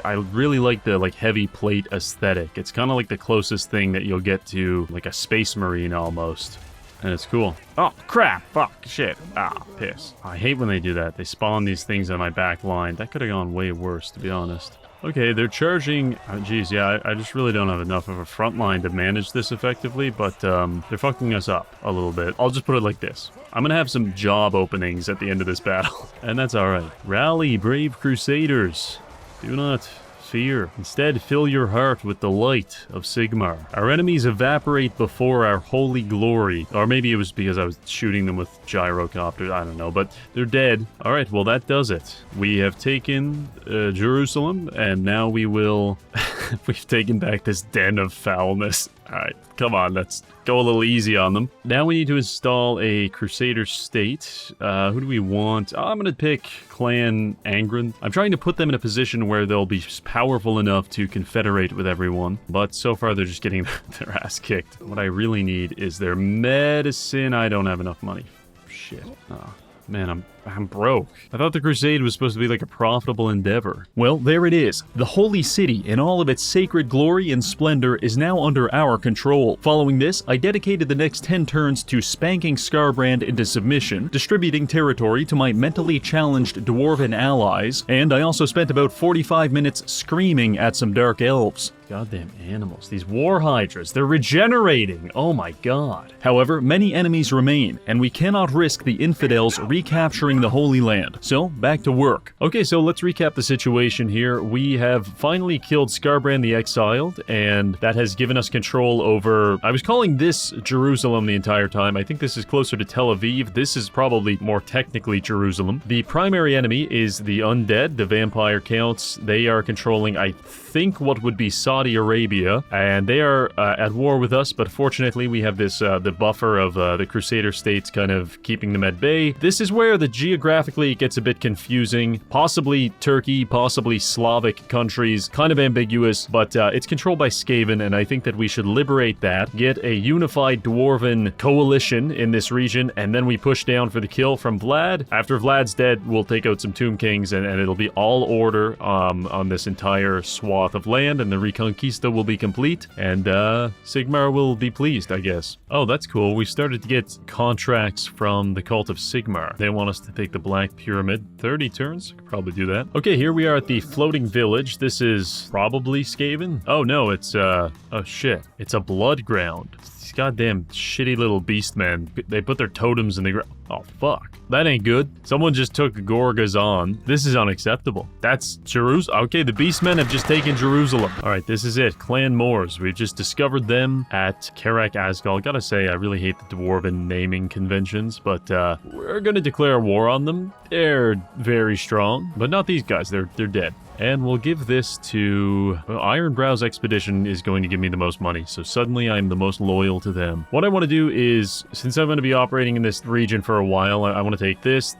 I really like the like heavy plate aesthetic. It's kind of like the closest thing that you'll get to like a Space Marine almost. And it's cool. Oh, crap! Fuck! Shit! Ah, piss. I hate when they do that. They spawn these things on my back line. That could have gone way worse, to be honest. Okay, they're charging... Oh, geez, yeah, I just really don't have enough of a front line to manage this effectively, but they're fucking us up a little bit. I'll just put it like this. I'm gonna have some job openings at the end of this battle, and that's alright. Rally, brave crusaders. Do not fear. Instead, fill your heart with the light of Sigmar. Our enemies evaporate before our holy glory. Or maybe it was because I was shooting them with gyrocopters, I don't know, but they're dead. Alright, well that does it. We have taken Jerusalem, and now we will... We've taken back this den of foulness. Alright, come on, let's go a little easy on them. Now we need to install a Crusader state. Who do we want? I'm gonna pick Clan Angron. I'm trying to put them in a position where they'll be powerful enough to confederate with everyone, but so far they're just getting their ass kicked. What I really need is their medicine. I don't have enough money. Shit. Oh, man, I'm broke. I thought the crusade was supposed to be like a profitable endeavor. Well, there it is. The holy city, in all of its sacred glory and splendor, is now under our control. Following this, I dedicated the next 10 turns to spanking Skarbrand into submission, distributing territory to my mentally challenged dwarven allies, and I also spent about 45 minutes screaming at some dark elves. Goddamn animals. These war hydras, they're regenerating. Oh my god. However, many enemies remain, and we cannot risk the infidels recapturing the Holy Land. So, back to work. Okay, so let's recap the situation here. We have finally killed Skarbrand the Exiled, and that has given us control over... I was calling this Jerusalem the entire time. I think this is closer to Tel Aviv. This is probably more technically Jerusalem. The primary enemy is the Undead, the Vampire Counts. They are controlling, I think, what would be Saudi Arabia, and they are at war with us, but fortunately we have this the buffer of the Crusader states kind of keeping them at bay. This is where the geographically it gets a bit confusing. Possibly Turkey, possibly Slavic countries, kind of ambiguous, but it's controlled by Skaven, and I think that we should liberate that, get a unified dwarven coalition in this region, and then we push down for the kill from Vlad. After Vlad's dead, we'll take out some Tomb Kings, and it'll be all order on this entire swath of land, and the Reconquista will be complete, and Sigmar will be pleased, I guess. Oh, that's cool. We started to get contracts from the Cult of Sigmar. They want us to take the Black Pyramid. 30 turns? Could probably do that. Okay, here we are at the floating village. This is probably Skaven. Oh no, it's oh shit. It's a blood ground. These goddamn shitty little beastmen. They put their totems in the ground. Oh fuck. That ain't good. Someone just took Gorgazon. This is unacceptable. That's Jerusalem. Okay, the beastmen have just taken Jerusalem. Alright, this is it. Clan Moors. We've just discovered them at Karak Azgal. Gotta say, I really hate the dwarven naming conventions, but we're gonna declare war on them. They're very strong, but not these guys. They're dead. And we'll give this to... Well, Ironbrow's expedition is going to give me the most money, so suddenly I'm the most loyal to them. What I want to do is, since I'm going to be operating in this region for a while, I want to take this,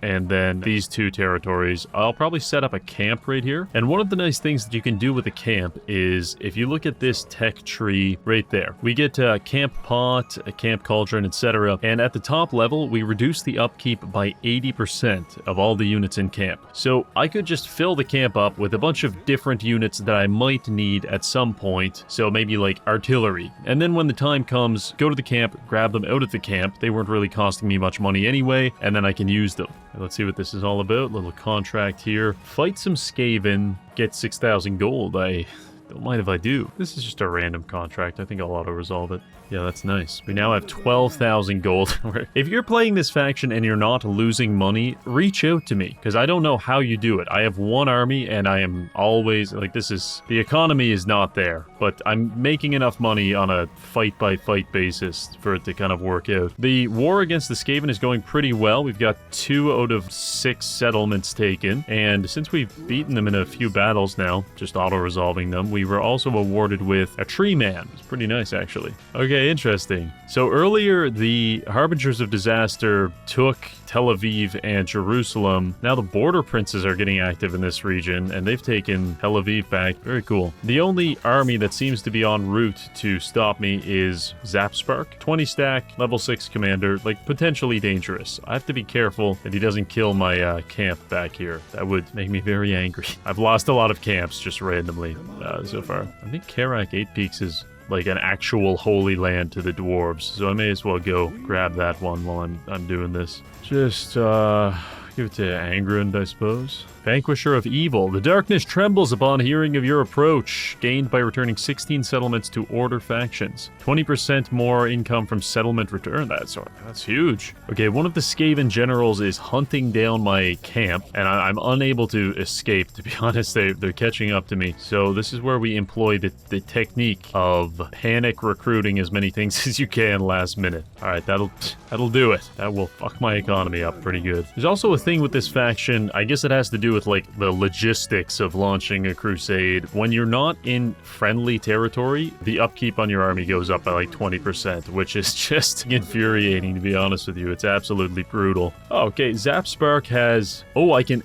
and then these 2 territories. I'll probably set up a camp right here. And one of the nice things that you can do with a camp is, if you look at this tech tree right there, we get a camp pot, a camp cauldron, etc. And at the top level, we reduce the upkeep by 80% of all the units in camp. So I could just fill the camp up with a bunch of different units that I might need at some point, so maybe like artillery. And then when the time comes, go to the camp, grab them out of the camp. They weren't really costing me much money anyway, and then I can use them. Let's see what this is all about. Little contract here. Fight some Skaven, get 6,000 gold. I Don't mind if I do. This is just a random contract. I think I'll auto-resolve it. Yeah, that's nice. We now have 12,000 gold. If you're playing this faction and you're not losing money, reach out to me, because I don't know how you do it. I have one army, and I am always, like, the economy is not there, but I'm making enough money on a fight-by-fight basis for it to kind of work out. The war against the Skaven is going pretty well. We've got 2 out of 6 settlements taken, and since we've beaten them in a few battles now, just auto-resolving them, we were also awarded with a tree man. It's pretty nice, actually. Okay, interesting. So earlier, the Harbingers of Disaster took Tel Aviv and Jerusalem. Now the border princes are getting active in this region, and they've taken Tel Aviv back. Very cool. The only army that seems to be en route to stop me is Zapspark. 20 stack, level 6 commander, like potentially dangerous. I have to be careful that he doesn't kill my camp back here. That would make me very angry. I've lost a lot of camps just randomly so far. I think Karak 8 Peaks is like an actual holy land to the dwarves, so I may as well go grab that one while I'm doing this. Just give it to Angrund, I suppose. Vanquisher of Evil. The darkness trembles upon hearing of your approach. Gained by returning 16 settlements to Order factions. 20% more income from settlement return. That's huge. Okay, one of the Skaven generals is hunting down my camp, and I'm unable to escape, to be honest. They're catching up to me. So this is where we employ the technique of panic recruiting as many things as you can last minute. Alright, that'll do it. That will fuck my economy up pretty good. There's also a thing with this faction, I guess it has to do with like the logistics of launching a crusade. When you're not in friendly territory, the upkeep on your army goes up by like 20%, which is just infuriating, to be honest with you. It's absolutely brutal. Oh, okay, Zapspark has... Oh, I can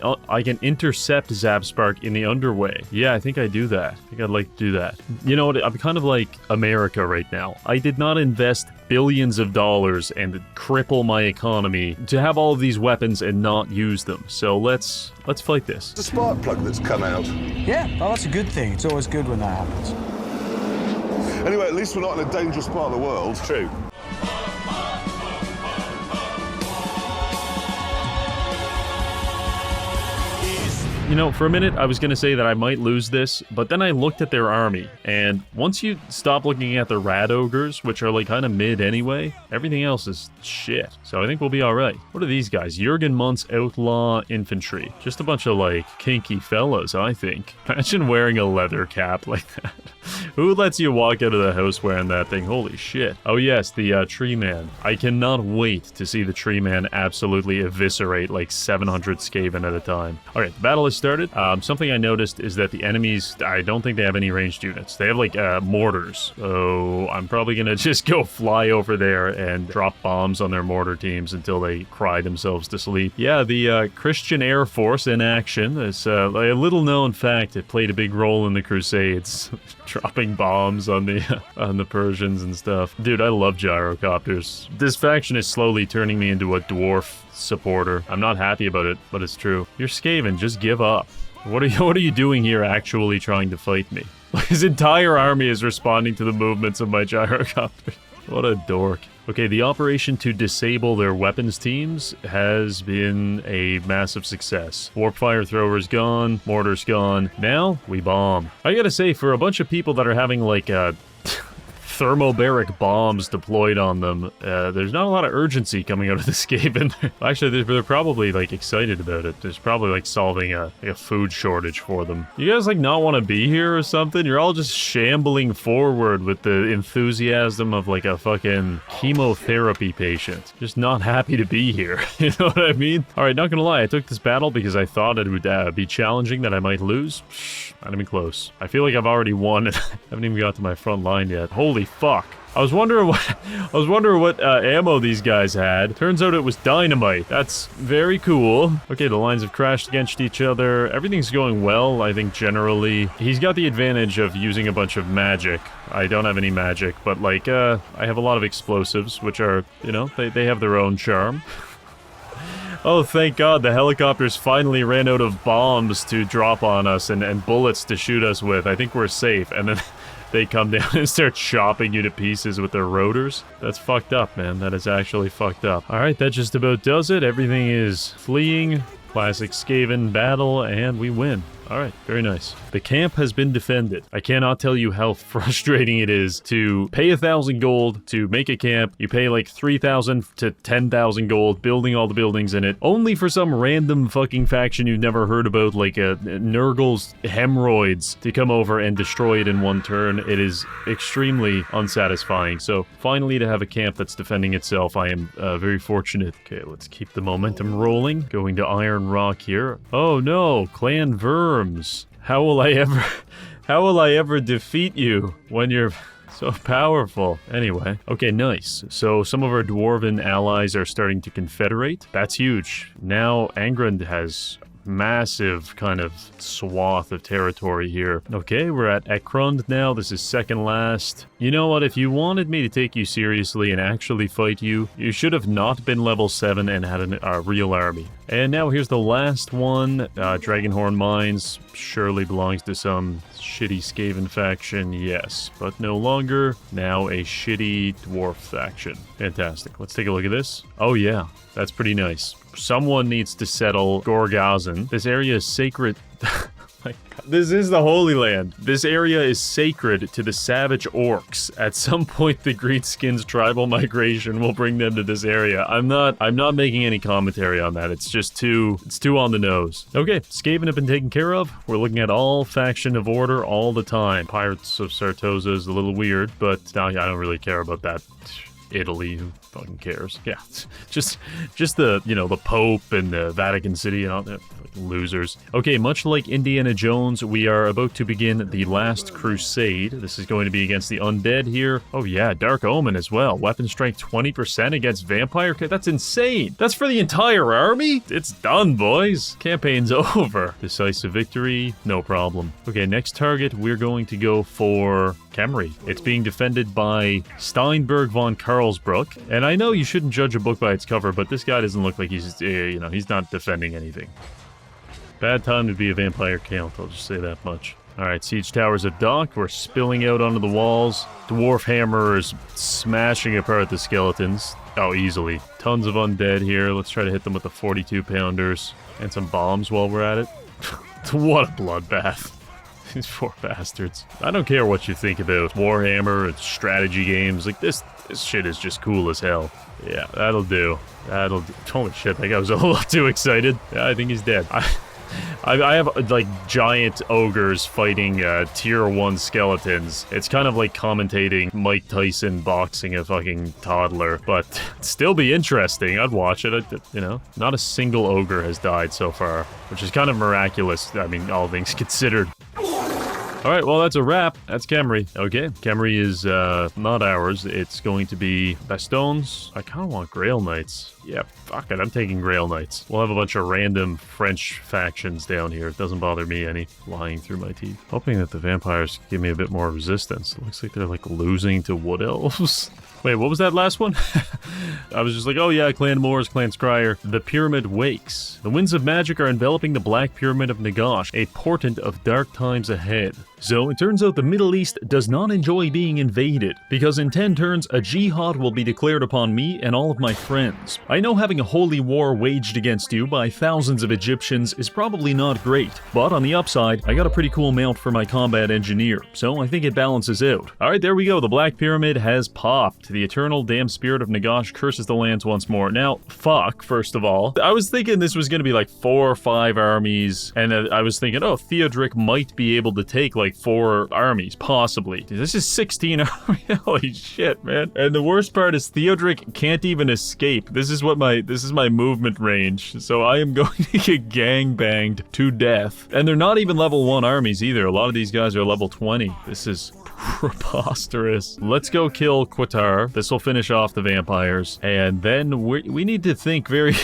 intercept Zapspark in the underway. Yeah, I think I do that. I think I'd like to do that. You know what? I'm kind of like America right now. I did not invest billions of dollars and cripple my economy to have all of these weapons and not use them. So let's fight this. The spark plug that's come out. Yeah, well, that's a good thing. It's always good when that happens. Anyway, at least we're not in a dangerous part of the world. True. You know, for a minute, I was going to say that I might lose this, but then I looked at their army, and once you stop looking at the Rat Ogres, which are like kind of mid anyway, everything else is shit. So I think we'll be alright. What are these guys? Jurgen Munt's Outlaw Infantry. Just a bunch of like kinky fellas, I think. Imagine wearing a leather cap like that. Who lets you walk out of the house wearing that thing? Holy shit. Oh yes, the Tree Man. I cannot wait to see the Tree Man absolutely eviscerate like 700 Skaven at a time. Alright, the battle has started. Something I noticed is that the enemies, I don't think they have any ranged units. They have like mortars. So I'm probably gonna just go fly over there and drop bombs on their mortar teams until they cry themselves to sleep. Yeah, the Christian Air Force in action. It's a little known fact. It played a big role in the Crusades. Dropping bombs on the Persians and stuff. Dude, I love gyrocopters. This faction is slowly turning me into a dwarf supporter. I'm not happy about it, but it's true. You're Skaven, just give up. What are you doing here actually trying to fight me? His entire army is responding to the movements of my gyrocopter. What a dork. Okay, the operation to disable their weapons teams has been a massive success. Warp fire thrower's gone, mortar's gone. Now, we bomb. I gotta say, for a bunch of people that are having like thermobaric bombs deployed on them, there's not a lot of urgency coming out of this game. Actually, they're probably like excited about it. There's probably like solving a food shortage for them. You guys like not want to be here or something? You're all just shambling forward with the enthusiasm of like a fucking chemotherapy patient. Just not happy to be here. You know what I mean? Alright, not gonna lie, I took this battle because I thought it would be challenging, that I might lose. Not even close. I feel like I've already won and I haven't even got to my front line yet. Holy fuck. I was wondering what ammo these guys had. Turns out it was dynamite. That's very cool. Okay, the lines have crashed against each other. Everything's going well, I think, generally. He's got the advantage of using a bunch of magic. I don't have any magic, but like, I have a lot of explosives, which are, you know, they have their own charm. Oh, thank God, the helicopters finally ran out of bombs to drop on us and bullets to shoot us with. I think we're safe. And then they come down and start chopping you to pieces with their rotors. That's fucked up, man. That is actually fucked up. Alright, that just about does it. Everything is fleeing. Classic Skaven battle, and we win. Alright, very nice. The camp has been defended. I cannot tell you how frustrating it is to pay 1,000 gold to make a camp. You pay like 3,000 to 10,000 gold building all the buildings in it, only for some random fucking faction you've never heard about, like a Nurgle's hemorrhoids, to come over and destroy it in one turn. It is extremely unsatisfying. So finally to have a camp that's defending itself, I am very fortunate. Okay, let's keep the momentum rolling. Going to Iron Rock here. Oh no, Clan Verms. How will I ever defeat you when you're so powerful? Anyway, okay, nice. So some of our dwarven allies are starting to confederate. That's huge. Now Angrand has massive kind of swath of territory here. Okay, we're at Ekrund now. This is second last. You know what? If you wanted me to take you seriously and actually fight you, you should have not been level 7 and had a real army. And now here's the last one. Dragonhorn Mines surely belongs to some shitty Skaven faction, yes, but no longer. Now a shitty dwarf faction. Fantastic. Let's take a look at this. Oh yeah, that's pretty nice. Someone needs to settle Gorgazan. This area is sacred. My God. This is the Holy Land. This area is sacred to the savage orcs. At some point, the Greenskins tribal migration will bring them to this area. I'm not making any commentary on that. It's just it's too on the nose. Okay, Skaven have been taken care of. We're looking at all faction of order all the time. Pirates of Sartosa is a little weird, but I don't really care about that. Italy, who fucking cares? Yeah, just the, you know, the Pope and the Vatican City and all that. Losers. Okay, much like Indiana Jones, we are about to begin the last crusade. This is going to be against the Undead here. Oh yeah, Dark Omen as well. Weapon strength 20% against Vampire. That's insane. That's for the entire army? It's done, boys. Campaign's over. Decisive victory, no problem. Okay, next target, we're going to go for Kemri. It's being defended by Steinberg von Karlsbruck. And I know you shouldn't judge a book by its cover, but this guy doesn't look like he's, you know, he's not defending anything. Bad time to be a vampire count, I'll just say that much. Alright, siege towers have docked. We're spilling out onto the walls. Dwarf hammer is smashing apart the skeletons. Oh, easily. Tons of undead here. Let's try to hit them with the 42-pounders. And some bombs while we're at it. What a bloodbath. These poor bastards. I don't care what you think about Warhammer and strategy games. Like, this shit is just cool as hell. Yeah, that'll do. That'll do. Holy shit, that guy was a little too excited. Yeah, I think he's dead. I have, like, giant ogres fighting tier 1 skeletons. It's kind of like commentating Mike Tyson boxing a fucking toddler, but it'd still be interesting. I'd watch it, you know? Not a single ogre has died so far, which is kind of miraculous, I mean, all things considered. Alright, well, that's a wrap. That's Kemri. Okay, Kemri is not ours. It's going to be Baston's. I kind of want Grail Knights. Yeah, fuck it, I'm taking Grail Knights. We'll have a bunch of random French factions down here. It doesn't bother me any, lying through my teeth. Hoping that the vampires give me a bit more resistance. It looks like they're, like, losing to Wood Elves. Wait, what was that last one? I was just like, oh yeah, Clan Moors, Clan Scryer. The Pyramid wakes. The winds of magic are enveloping the Black Pyramid of Nagash, a portent of dark times ahead. So it turns out the Middle East does not enjoy being invaded, because in 10 turns, a jihad will be declared upon me and all of my friends. I know having a holy war waged against you by thousands of Egyptians is probably not great, but on the upside, I got a pretty cool mount for my combat engineer, so I think it balances out. Alright, there we go, the Black Pyramid has popped. The eternal damn spirit of Nagash curses the lands once more. Now, fuck, first of all. I was thinking this was gonna be like 4 or 5 armies, and I was thinking, oh, Theodric might be able to take like 4 armies, possibly. This is 16 armies. Holy shit, man. And the worst part is Theodric can't even escape. This is my movement range. So I am going to get gangbanged to death. And they're not even level 1 armies either. A lot of these guys are level 20. This is preposterous. Let's go kill Qatar. This will finish off the vampires. And then we need to think we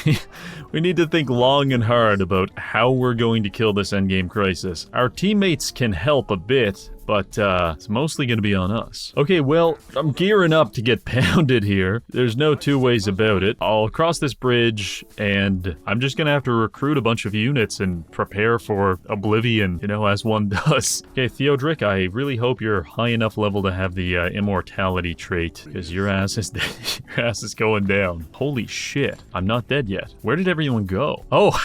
need to think long and hard about how we're going to kill this endgame crisis. Our teammates can help a bit, but it's mostly going to be on us. Okay, well, I'm gearing up to get pounded here. There's no two ways about it. I'll cross this bridge, and I'm just going to have to recruit a bunch of units and prepare for oblivion, you know, as one does. Okay, Theodric, I really hope you're high enough level to have the immortality trait, because your ass is your ass is going down. Holy shit, I'm not dead yet. Where did everyone go? Oh,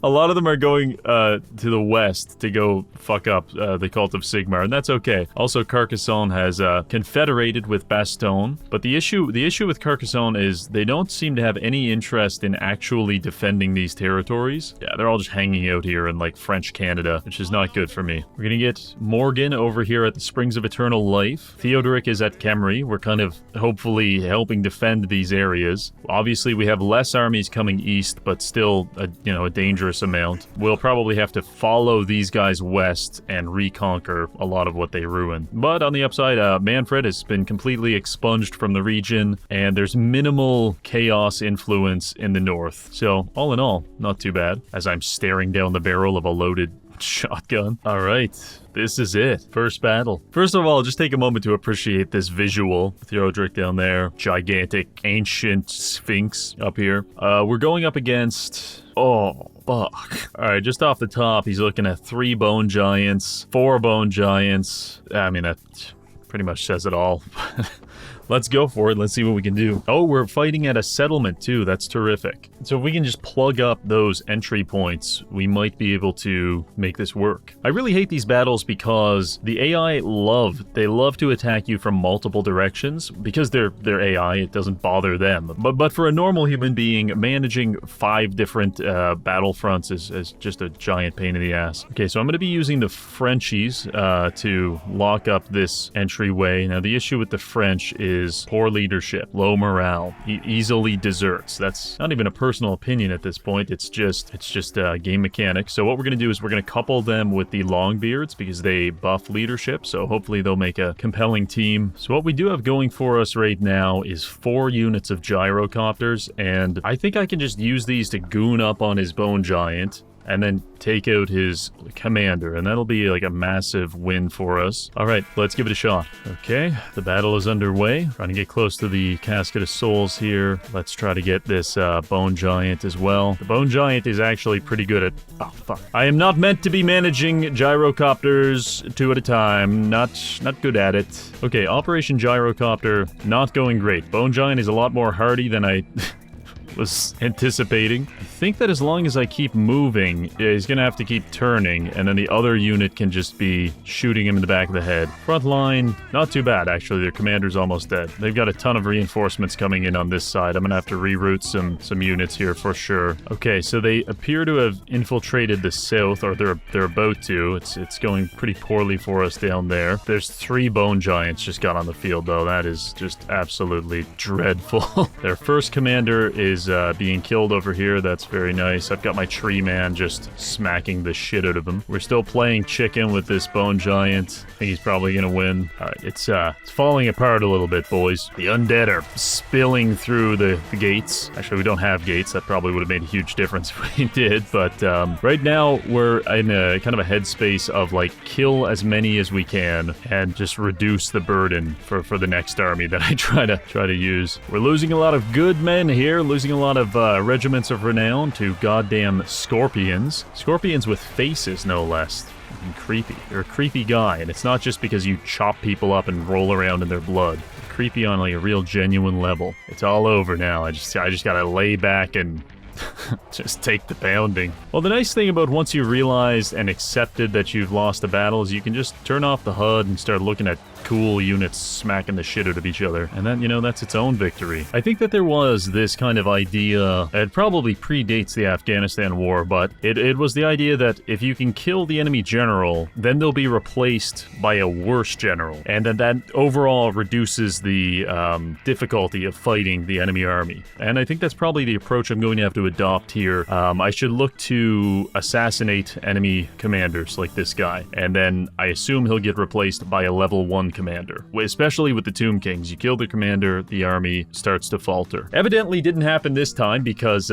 a lot of them are going to the west to go fuck up the Cult of Sigmar, and that's okay. Also, Carcassonne has confederated with Bastogne, but the issue with Carcassonne is they don't seem to have any interest in actually defending these territories. Yeah, they're all just hanging out here in like French Canada, which is not good for me. We're gonna get Morgan over here at the Springs of Eternal Life. Theodoric is at Kemri. We're kind of hopefully helping defend these areas. Obviously, we have less armies coming east, but still a dangerous amount. We'll probably have to follow these guys west and reconquer a lot of what they ruined. But on the upside, Manfred has been completely expunged from the region, and there's minimal chaos influence in the north. So all in all, not too bad, as I'm staring down the barrel of a loaded shotgun. All right, this is it. First battle. First of all, just take a moment to appreciate this visual. Theodric down there, gigantic ancient sphinx up here. We're going up against... Oh, fuck. Alright, just off the top, he's looking at 3 bone giants, 4 bone giants. I mean, that pretty much says it all. Let's go for it. Let's see what we can do. Oh, we're fighting at a settlement too. That's terrific. So if we can just plug up those entry points, we might be able to make this work. I really hate these battles because the AI love to attack you from multiple directions. Because they're AI, it doesn't bother them. But for a normal human being, managing 5 different battle fronts is just a giant pain in the ass. Okay, so I'm going to be using the Frenchies to lock up this entryway. Now, the issue with the French is poor leadership, low morale. He easily deserts. That's not even a personal opinion at this point. It's just game mechanics. So what we're going to do is we're going to couple them with the Longbeards because they buff leadership. So hopefully they'll make a compelling team. So what we do have going for us right now is 4 units of gyrocopters, and I think I can just use these to goon up on his bone giant and then take out his commander, and that'll be like a massive win for us. All right, let's give it a shot. Okay, the battle is underway. Trying to get close to the Casket of Souls here. Let's try to get this bone giant as well. The bone giant is actually pretty good at... Oh, fuck. I am not meant to be managing gyrocopters 2 at a time. Not good at it. Okay, Operation Gyrocopter, not going great. Bone giant is a lot more hardy than I... was anticipating. I think that as long as I keep moving, he's gonna have to keep turning, and then the other unit can just be shooting him in the back of the head. Front line, not too bad actually. Their commander's almost dead. They've got a ton of reinforcements coming in on this side. I'm gonna have to reroute some units here for sure. Okay, so they appear to have infiltrated the south, or they're about to. It's going pretty poorly for us down there. There's 3 bone giants just got on the field though. That is just absolutely dreadful. Their first commander is being killed over here. That's very nice. I've got my tree man just smacking the shit out of him. We're still playing chicken with this bone giant. I think he's probably gonna win. All right, it's falling apart a little bit, boys. The undead are spilling through the gates. Actually, we don't have gates. That probably would have made a huge difference if we did. But right now we're in a kind of a headspace of like kill as many as we can and just reduce the burden for the next army that I try to use. We're losing a lot of good men here. Losing a lot of regiments of renown to goddamn scorpions. Scorpions with faces, no less. And creepy. They're a creepy guy, and it's not just because you chop people up and roll around in their blood. They're creepy on like a real genuine level. It's all over now. I just gotta lay back and just take the pounding. Well, the nice thing about once you realized and accepted that you've lost a battle is you can just turn off the HUD and start looking at cool units smacking the shit out of each other. And then, that's its own victory. I think that there was this kind of idea, it probably predates the Afghanistan war, but it was the idea that if you can kill the enemy general, then they'll be replaced by a worse general. And that overall reduces the difficulty of fighting the enemy army. And I think that's probably the approach I'm going to have to adopt here. I should look to assassinate enemy commanders like this guy. And then I assume he'll get replaced by a level 1 commander. Especially with the Tomb Kings. You kill the commander, the army starts to falter. Evidently didn't happen this time because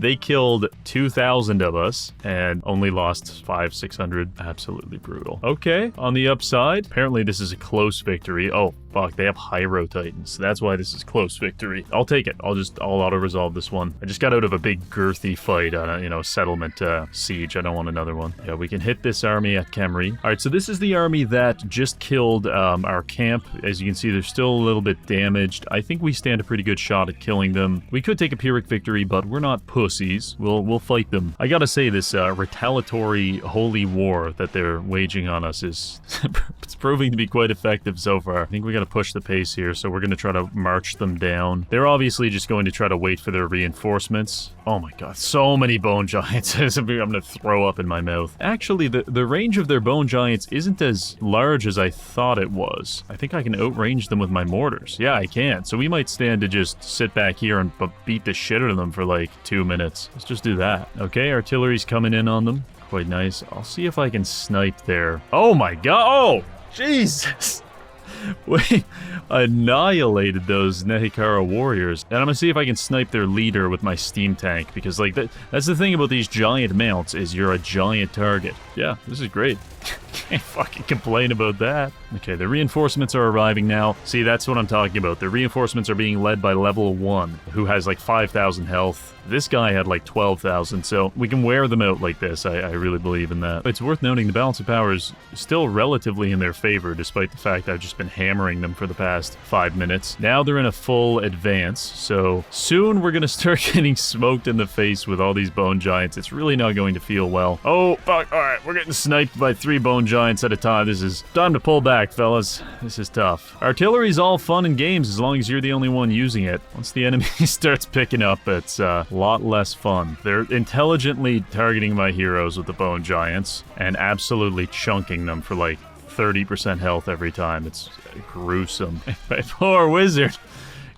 They killed 2,000 of us and only lost 500-600. Absolutely brutal. Okay, on the upside, apparently this is a close victory. Oh, fuck, they have Hyro Titans. That's why this is close victory. I'll take it. I'll auto-resolve this one. I just got out of a big girthy fight on a, settlement siege. I don't want another one. Yeah, we can hit this army at Kemri. All right, so this is the army that just killed our camp. As you can see, they're still a little bit damaged. I think we stand a pretty good shot at killing them. We could take a Pyrrhic victory, but we're not pussies. We'll fight them. I gotta say, this retaliatory holy war that they're waging on us is it's proving to be quite effective so far. I think we gotta push the pace here, so we're gonna try to march them down. They're obviously just going to try to wait for their reinforcements. Oh my god, so many bone giants. I'm gonna throw up in my mouth. Actually, the range of their bone giants isn't as large as I thought it was. I think I can outrange them with my mortars. Yeah, I can. So we might stand to just sit back here and beat the shit out of them for like 2 minutes. Let's just do that. Okay, artillery's coming in on them. Quite nice. I'll see if I can snipe there. Oh my god. Oh, Jesus. We annihilated those Nehikara warriors. And I'm gonna see if I can snipe their leader with my steam tank, because like that's the thing about these giant mounts, is you're a giant target. Yeah, this is great. Can't fucking complain about that. Okay, the reinforcements are arriving now. See, that's what I'm talking about. The reinforcements are being led by level 1, who has like 5,000 health. This guy had like 12,000, so we can wear them out like this. I really believe in that. It's worth noting the balance of power is still relatively in their favor, despite the fact I've just been hammering them for the past 5 minutes. Now they're in a full advance, so soon we're gonna start getting smoked in the face with all these bone giants. It's really not going to feel well. Oh, fuck. All right, we're getting sniped by 3 bone giants at a time. This is time to pull back, fellas. This is tough. Artillery's all fun and games as long as you're the only one using it. Once the enemy starts picking up, it's a lot less fun. They're intelligently targeting my heroes with the bone giants and absolutely chunking them for like 30% health every time. It's gruesome. My poor wizard.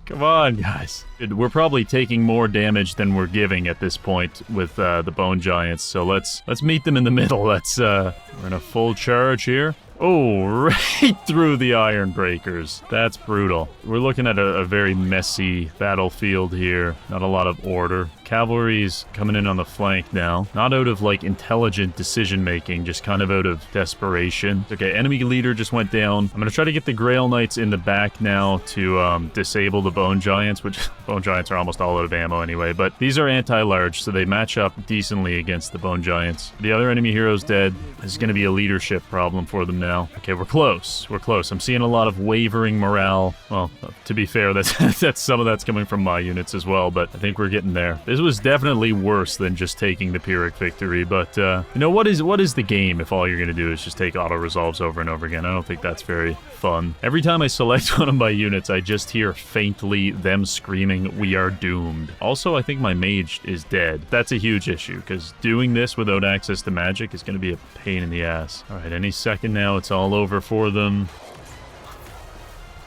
Come on, guys. We're probably taking more damage than we're giving at this point with the bone giants, so let's meet them in the middle. We're in a full charge here. Oh, right through the iron breakers. That's brutal. We're looking at a very messy battlefield here. Not a lot of order. Cavalry's coming in on the flank now. Not out of, like, intelligent decision-making, just kind of out of desperation. Okay, enemy leader just went down. I'm gonna try to get the Grail Knights in the back now to disable the Bone Giants, which Bone Giants are almost all out of ammo anyway, but these are anti-large, so they match up decently against the Bone Giants. The other enemy hero's dead. This is gonna be a leadership problem for them now. Okay, we're close. We're close. I'm seeing a lot of wavering morale. Well, to be fair, that's some of that's coming from my units as well, but I think we're getting there. This was definitely worse than just taking the Pyrrhic victory, but what is the game if all you're gonna do is just take auto resolves over and over again? I don't think that's very fun. Every time I select one of my units, I just hear faintly them screaming, "We are doomed." Also, I think my mage is dead. That's a huge issue, because doing this without access to magic is gonna be a pain in the ass. Alright, any second now, it's all over for them.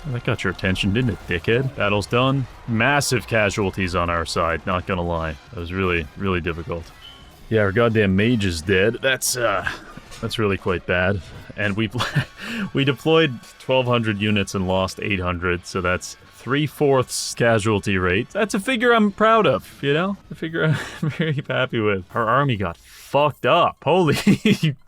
That got your attention, didn't it, dickhead? Battle's done. Massive casualties on our side, not gonna lie. That was really, really difficult. Yeah, our goddamn mage is dead. That's really quite bad. And we deployed 1,200 units and lost 800, so that's 3/4 casualty rate. That's a figure I'm proud of, you know? A figure I'm very happy with. Our army got fucked up. Holy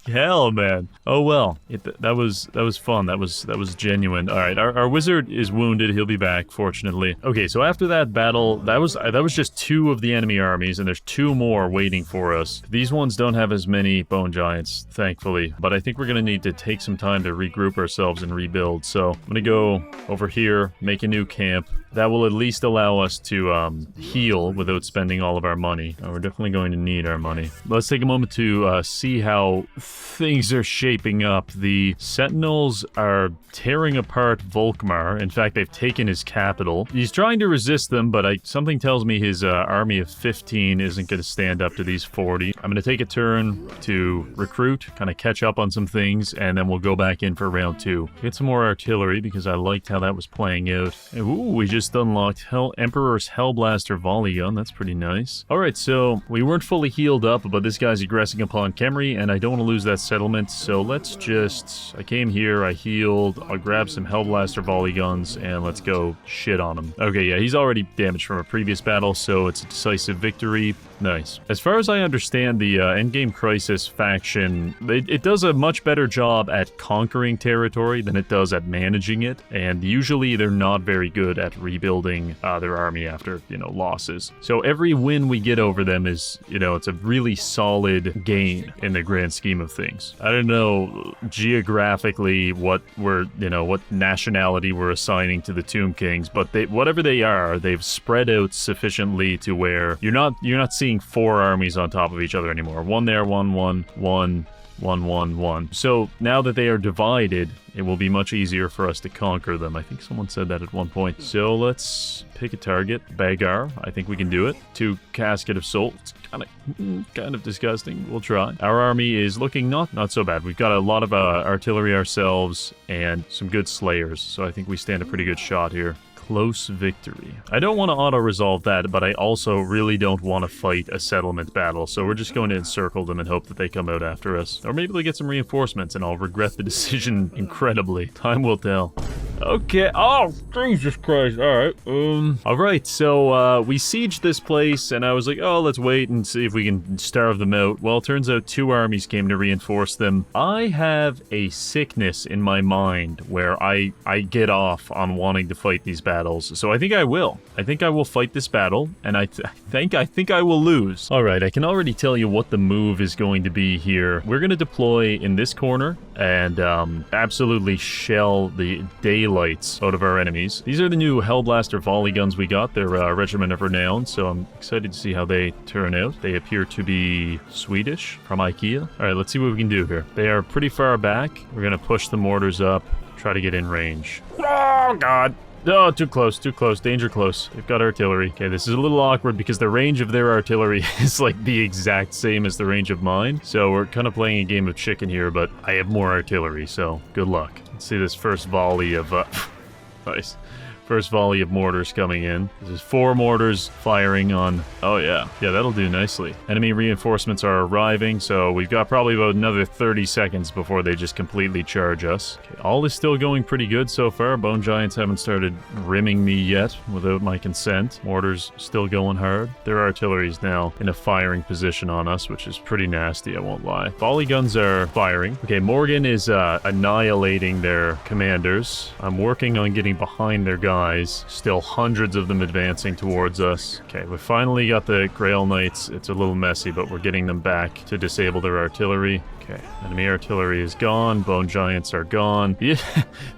hell, man. Oh well. That was fun. That was genuine. All right, our wizard is wounded. He'll be back, fortunately. Okay, so after that battle, that was just 2 of the enemy armies, and there's 2 more waiting for us. These ones don't have as many bone giants, thankfully, but I think we're gonna need to take some time to regroup ourselves and rebuild. So I'm gonna go over here, make a new camp. That will at least allow us to heal without spending all of our money. We're definitely going to need our money. Let's take a moment to see how things are shaping up. The Sentinels are tearing apart Volkmar. In fact, they've taken his capital. He's trying to resist them, but something tells me his army of 15 isn't going to stand up to these 40. I'm going to take a turn to recruit, kind of catch up on some things, and then we'll go back in for round 2. Get some more artillery, because I liked how that was playing out. Ooh, we just unlocked Emperor's Hellblaster volley gun. That's pretty nice. Alright, so we weren't fully healed up, but this guy's aggressing upon Kemri, and I don't want to lose that settlement, so let's just... I came here, I healed, I'll grab some Hellblaster volley guns, and let's go shit on him. Okay, yeah, he's already damaged from a previous battle, so it's a decisive victory. Nice. As far as I understand, the Endgame Crisis faction, it does a much better job at conquering territory than it does at managing it, and usually they're not very good at rebuilding their army after, losses. So every win we get over them is, it's a really solid gain in the grand scheme of things. I don't know geographically what what nationality we're assigning to the Tomb Kings, but whatever they are, they've spread out sufficiently to where you're not seeing 4 armies on top of each other anymore. One there, one, 1. So now that they are divided, it will be much easier for us to conquer them. I think someone said that at one point. So let's pick a target. Bagar. I think we can do it. 2 Casket of Soul. It's kind of disgusting. We'll try. Our army is looking not so bad. We've got a lot of artillery ourselves and some good slayers. So I think we stand a pretty good shot here. Close victory. I don't want to auto-resolve that, but I also really don't want to fight a settlement battle, so we're just going to encircle them and hope that they come out after us. Or maybe they'll get some reinforcements and I'll regret the decision incredibly. Time will tell. Okay. Oh, Jesus Christ. Alright, so we sieged this place, and I was like, oh, let's wait and see if we can starve them out. Well, it turns out 2 armies came to reinforce them. I have a sickness in my mind where I get off on wanting to fight these battles, so I think I will. I think I will fight this battle, and I think I will lose. Alright, I can already tell you what the move is going to be here. We're going to deploy in this corner and absolutely shell the daylights out of our enemies. These are the new Hellblaster volley guns we got. They're Regiment of Renown, so I'm excited to see how they turn out. They appear to be Swedish, from IKEA. Alright, let's see what we can do here. They are pretty far back. We're going to push the mortars up, try to get in range. Oh, God. Oh, too close, danger close. They've got artillery. Okay, this is a little awkward because the range of their artillery is like the exact same as the range of mine. So we're kind of playing a game of chicken here, but I have more artillery, so good luck. Let's see this first volley of, nice. First volley of mortars coming in. This is 4 mortars firing on... Oh, yeah. Yeah, that'll do nicely. Enemy reinforcements are arriving, so we've got probably about another 30 seconds before they just completely charge us. Okay, all is still going pretty good so far. Bone Giants haven't started rimming me yet without my consent. Mortars still going hard. Their artillery's now in a firing position on us, which is pretty nasty, I won't lie. Volley guns are firing. Okay, Morgan is annihilating their commanders. I'm working on getting behind their guns. Still hundreds of them advancing towards us. Okay, we finally got the Grail Knights. It's a little messy, but we're getting them back to disable their artillery. Okay, enemy artillery is gone. Bone Giants are gone. The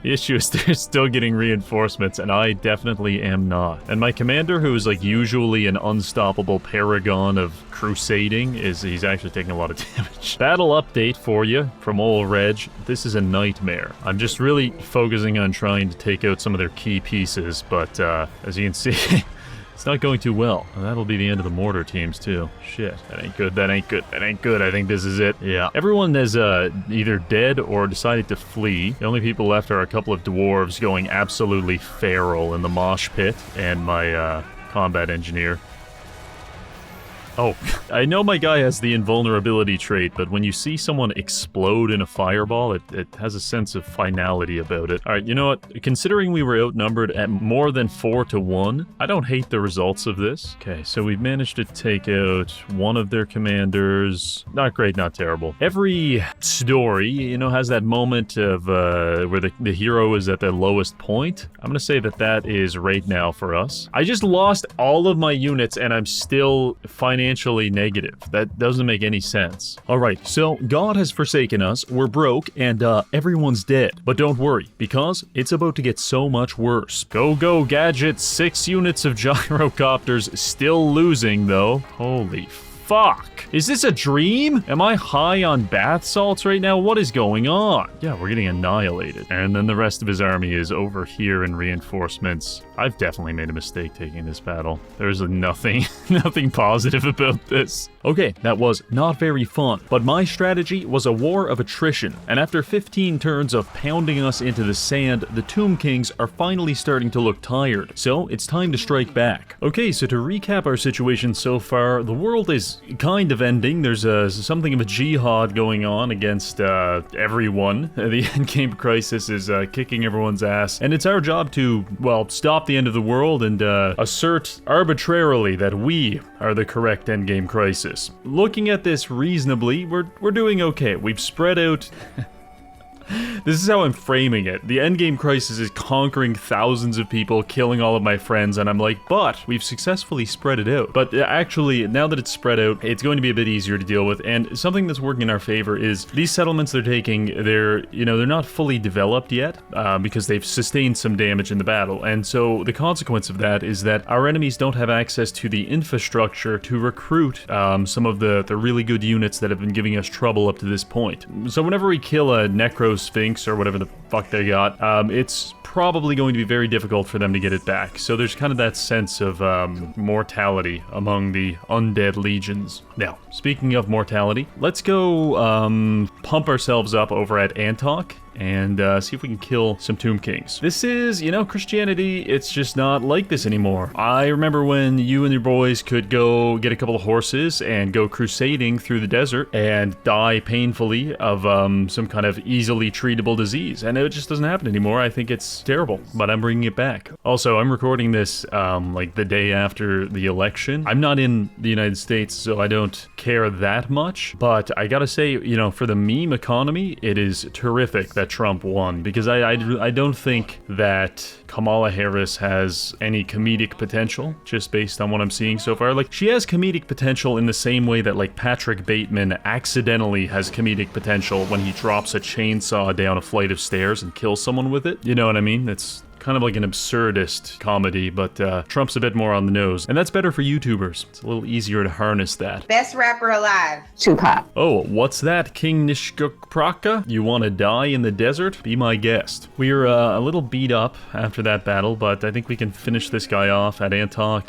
issue is they're still getting reinforcements, and I definitely am not. And my commander, who is like usually an unstoppable paragon of crusading, he's actually taking a lot of damage. Battle update for you from old Reg. This is a nightmare. I'm just really focusing on trying to take out some of their key pieces, but as you can see... It's not going too well. And that'll be the end of the mortar teams, too. Shit. That ain't good. That ain't good. That ain't good. I think this is it. Yeah. Everyone is either dead or decided to flee. The only people left are a couple of dwarves going absolutely feral in the mosh pit and my combat engineer. Oh, I know my guy has the invulnerability trait, but when you see someone explode in a fireball, it has a sense of finality about it. Alright, you know what? Considering we were outnumbered at more than 4-1, I don't hate the results of this. Okay, so we've managed to take out one of their commanders. Not great, not terrible. Every story, has that moment of where the hero is at the lowest point. I'm gonna say that is right now for us. I just lost all of my units and I'm still financially negative. That doesn't make any sense. Alright, so God has forsaken us, we're broke, and everyone's dead. But don't worry, because it's about to get so much worse. Go, gadgets, 6 units of gyrocopters, still losing though. Holy fuck. Is this a dream? Am I high on bath salts right now? What is going on? Yeah, we're getting annihilated. And then the rest of his army is over here in reinforcements. I've definitely made a mistake taking this battle. There's nothing positive about this. Okay, that was not very fun, but my strategy was a war of attrition, and after 15 turns of pounding us into the sand, the Tomb Kings are finally starting to look tired, so it's time to strike back. Okay, so to recap our situation so far, the world is kind of ending. There's something of a jihad going on against everyone. The Endgame Crisis is kicking everyone's ass, and it's our job to, well, stop stop the end of the world and assert arbitrarily that we are the correct endgame crisis. Looking at this reasonably, we're doing okay. We've spread out... This is how I'm framing it. The endgame crisis is conquering thousands of people, killing all of my friends, and I'm like, but we've successfully spread it out. But actually, now that it's spread out, it's going to be a bit easier to deal with, and something that's working in our favor is these settlements they're taking, they're not fully developed yet, because they've sustained some damage in the battle, and so the consequence of that is that our enemies don't have access to the infrastructure to recruit some of the really good units that have been giving us trouble up to this point. So whenever we kill a Necro Sphinx or whatever the fuck they got, it's probably going to be very difficult for them to get it back. So there's kind of that sense of mortality among the undead legions. Now, speaking of mortality, let's go pump ourselves up over at Antok and see if we can kill some Tomb Kings. This is, Christianity, it's just not like this anymore. I remember when you and your boys could go get a couple of horses and go crusading through the desert and die painfully of some kind of easily treatable disease, and it just doesn't happen anymore. I think it's terrible, but I'm bringing it back. Also, I'm recording this like the day after the election. I'm not in the United States, so I don't care that much, but I gotta say, for the meme economy, it is terrific that Trump won, because I don't think that Kamala Harris has any comedic potential, just based on what I'm seeing so far. Like, she has comedic potential in the same way that, like, Patrick Bateman accidentally has comedic potential when he drops a chainsaw down a flight of stairs and kills someone with it. You know what I mean? It's kind of like an absurdist comedy, but Trump's a bit more on the nose. And that's better for YouTubers. It's a little easier to harness that. Best rapper alive. Tupac. Oh, what's that, King Nishkukpraka? You want to die in the desert? Be my guest. We're a little beat up after that battle, but I think we can finish this guy off at Antok.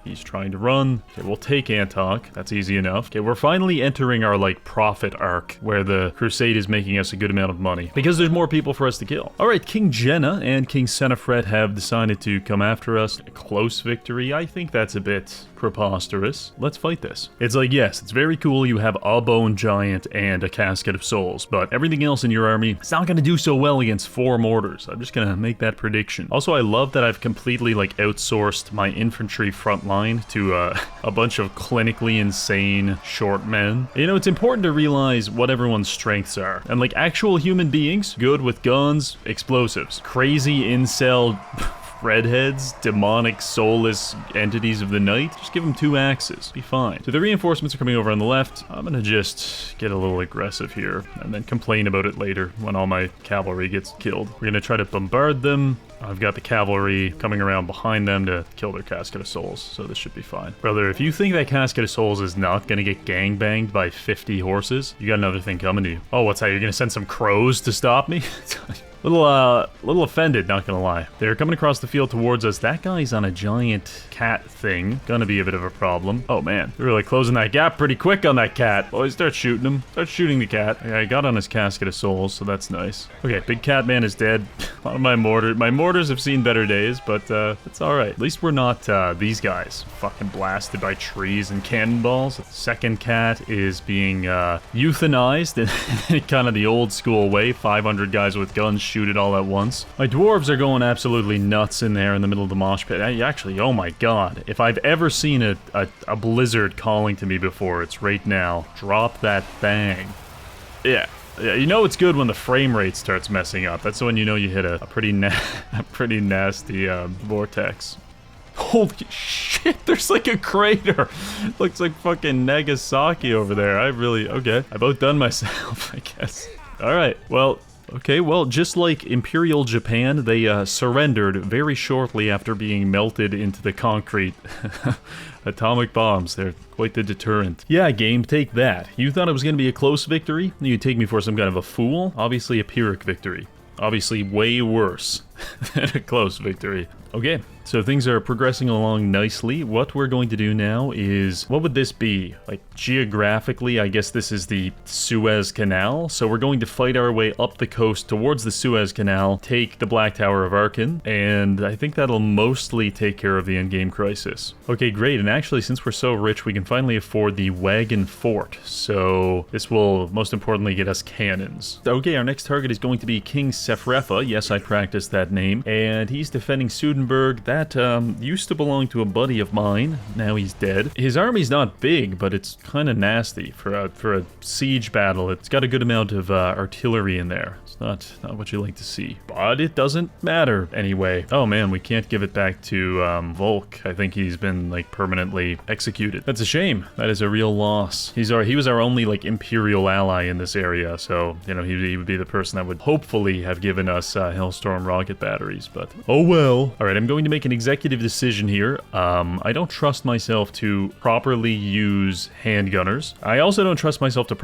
He's trying to run. Okay, we'll take Antok. That's easy enough. Okay, we're finally entering our, like, profit arc, where the crusade is making us a good amount of money, because there's more people for us to kill. Alright, King Jenna and King Senefret have decided to come after us. A close victory? I think that's a bit preposterous. Let's fight this. It's like, yes, it's very cool you have a bone giant and a casket of souls, but everything else in your army, it's not going to do so well against 4 mortars. I'm just going to make that prediction. Also, I love that I've completely, like, outsourced my infantry front line to a bunch of clinically insane short men. It's important to realize what everyone's strengths are. And, like, actual human beings, good with guns, explosives. Crazy incel redheads, demonic, soulless entities of the night, just give them 2 axes. Be fine. So the reinforcements are coming over on the left. I'm gonna just get a little aggressive here and then complain about it later when all my cavalry gets killed. We're gonna try to bombard them. I've got the cavalry coming around behind them to kill their casket of souls, so this should be fine. Brother, if you think that casket of souls is not gonna get gangbanged by 50 horses, you got another thing coming to you. Oh, what's that? You're gonna send some crows to stop me? Little offended, not gonna lie. They're coming across the field towards us. That guy's on a giant cat thing. Gonna be a bit of a problem. Oh man, they're really closing that gap pretty quick on that cat. Boys, start shooting him. Start shooting the cat. Okay, I got on his casket of souls, so that's nice. Okay, big cat man is dead. A lot of my mortars have seen better days, but it's alright. At least we're not these guys fucking blasted by trees and cannonballs. The second cat is being euthanized in kind of the old school way. 500 guys with guns shoot it all at once. My dwarves are going absolutely nuts in there in the middle of the mosh pit. Actually, oh my god. If I've ever seen a blizzard calling to me before, it's right now. Drop that thing. Yeah, it's good when the frame rate starts messing up. That's when you know you hit a pretty nasty vortex. Holy shit, there's like a crater. Looks like fucking Nagasaki over there. Okay, I've outdone myself, I guess. Alright, well, okay, well, just like Imperial Japan, they surrendered very shortly after being melted into the concrete. Atomic bombs, they're quite the deterrent. Yeah, game, take that. You thought it was going to be a close victory? You'd take me for some kind of a fool? Obviously a Pyrrhic victory. Obviously way worse than a close victory. Okay, so things are progressing along nicely. What we're going to do now is, what would this be? Like, geographically, I guess this is the Suez Canal. So we're going to fight our way up the coast towards the Suez Canal, take the Black Tower of Arkan, and I think that'll mostly take care of the endgame crisis. Okay, great, and actually, since we're so rich, we can finally afford the Wagon Fort. So this will, most importantly, get us cannons. Okay, our next target is going to be King Sefrefa. Yes, I practiced that that name. And he's defending Sudenburg. That used to belong to a buddy of mine. Now he's dead. His army's not big, but it's kind of nasty for a siege battle. It's got a good amount of artillery in there. It's not what you like to see. But it doesn't matter anyway. Oh man, we can't give it back to Volk. I think he's been like permanently executed. That's a shame. That is a real loss. He was our only like imperial ally in this area, so you know he would be the person that would hopefully have given us Hellstorm rocket batteries, but oh well. All right, I'm going to make an executive decision here. I don't trust myself to properly use handgunners. I also don't trust myself to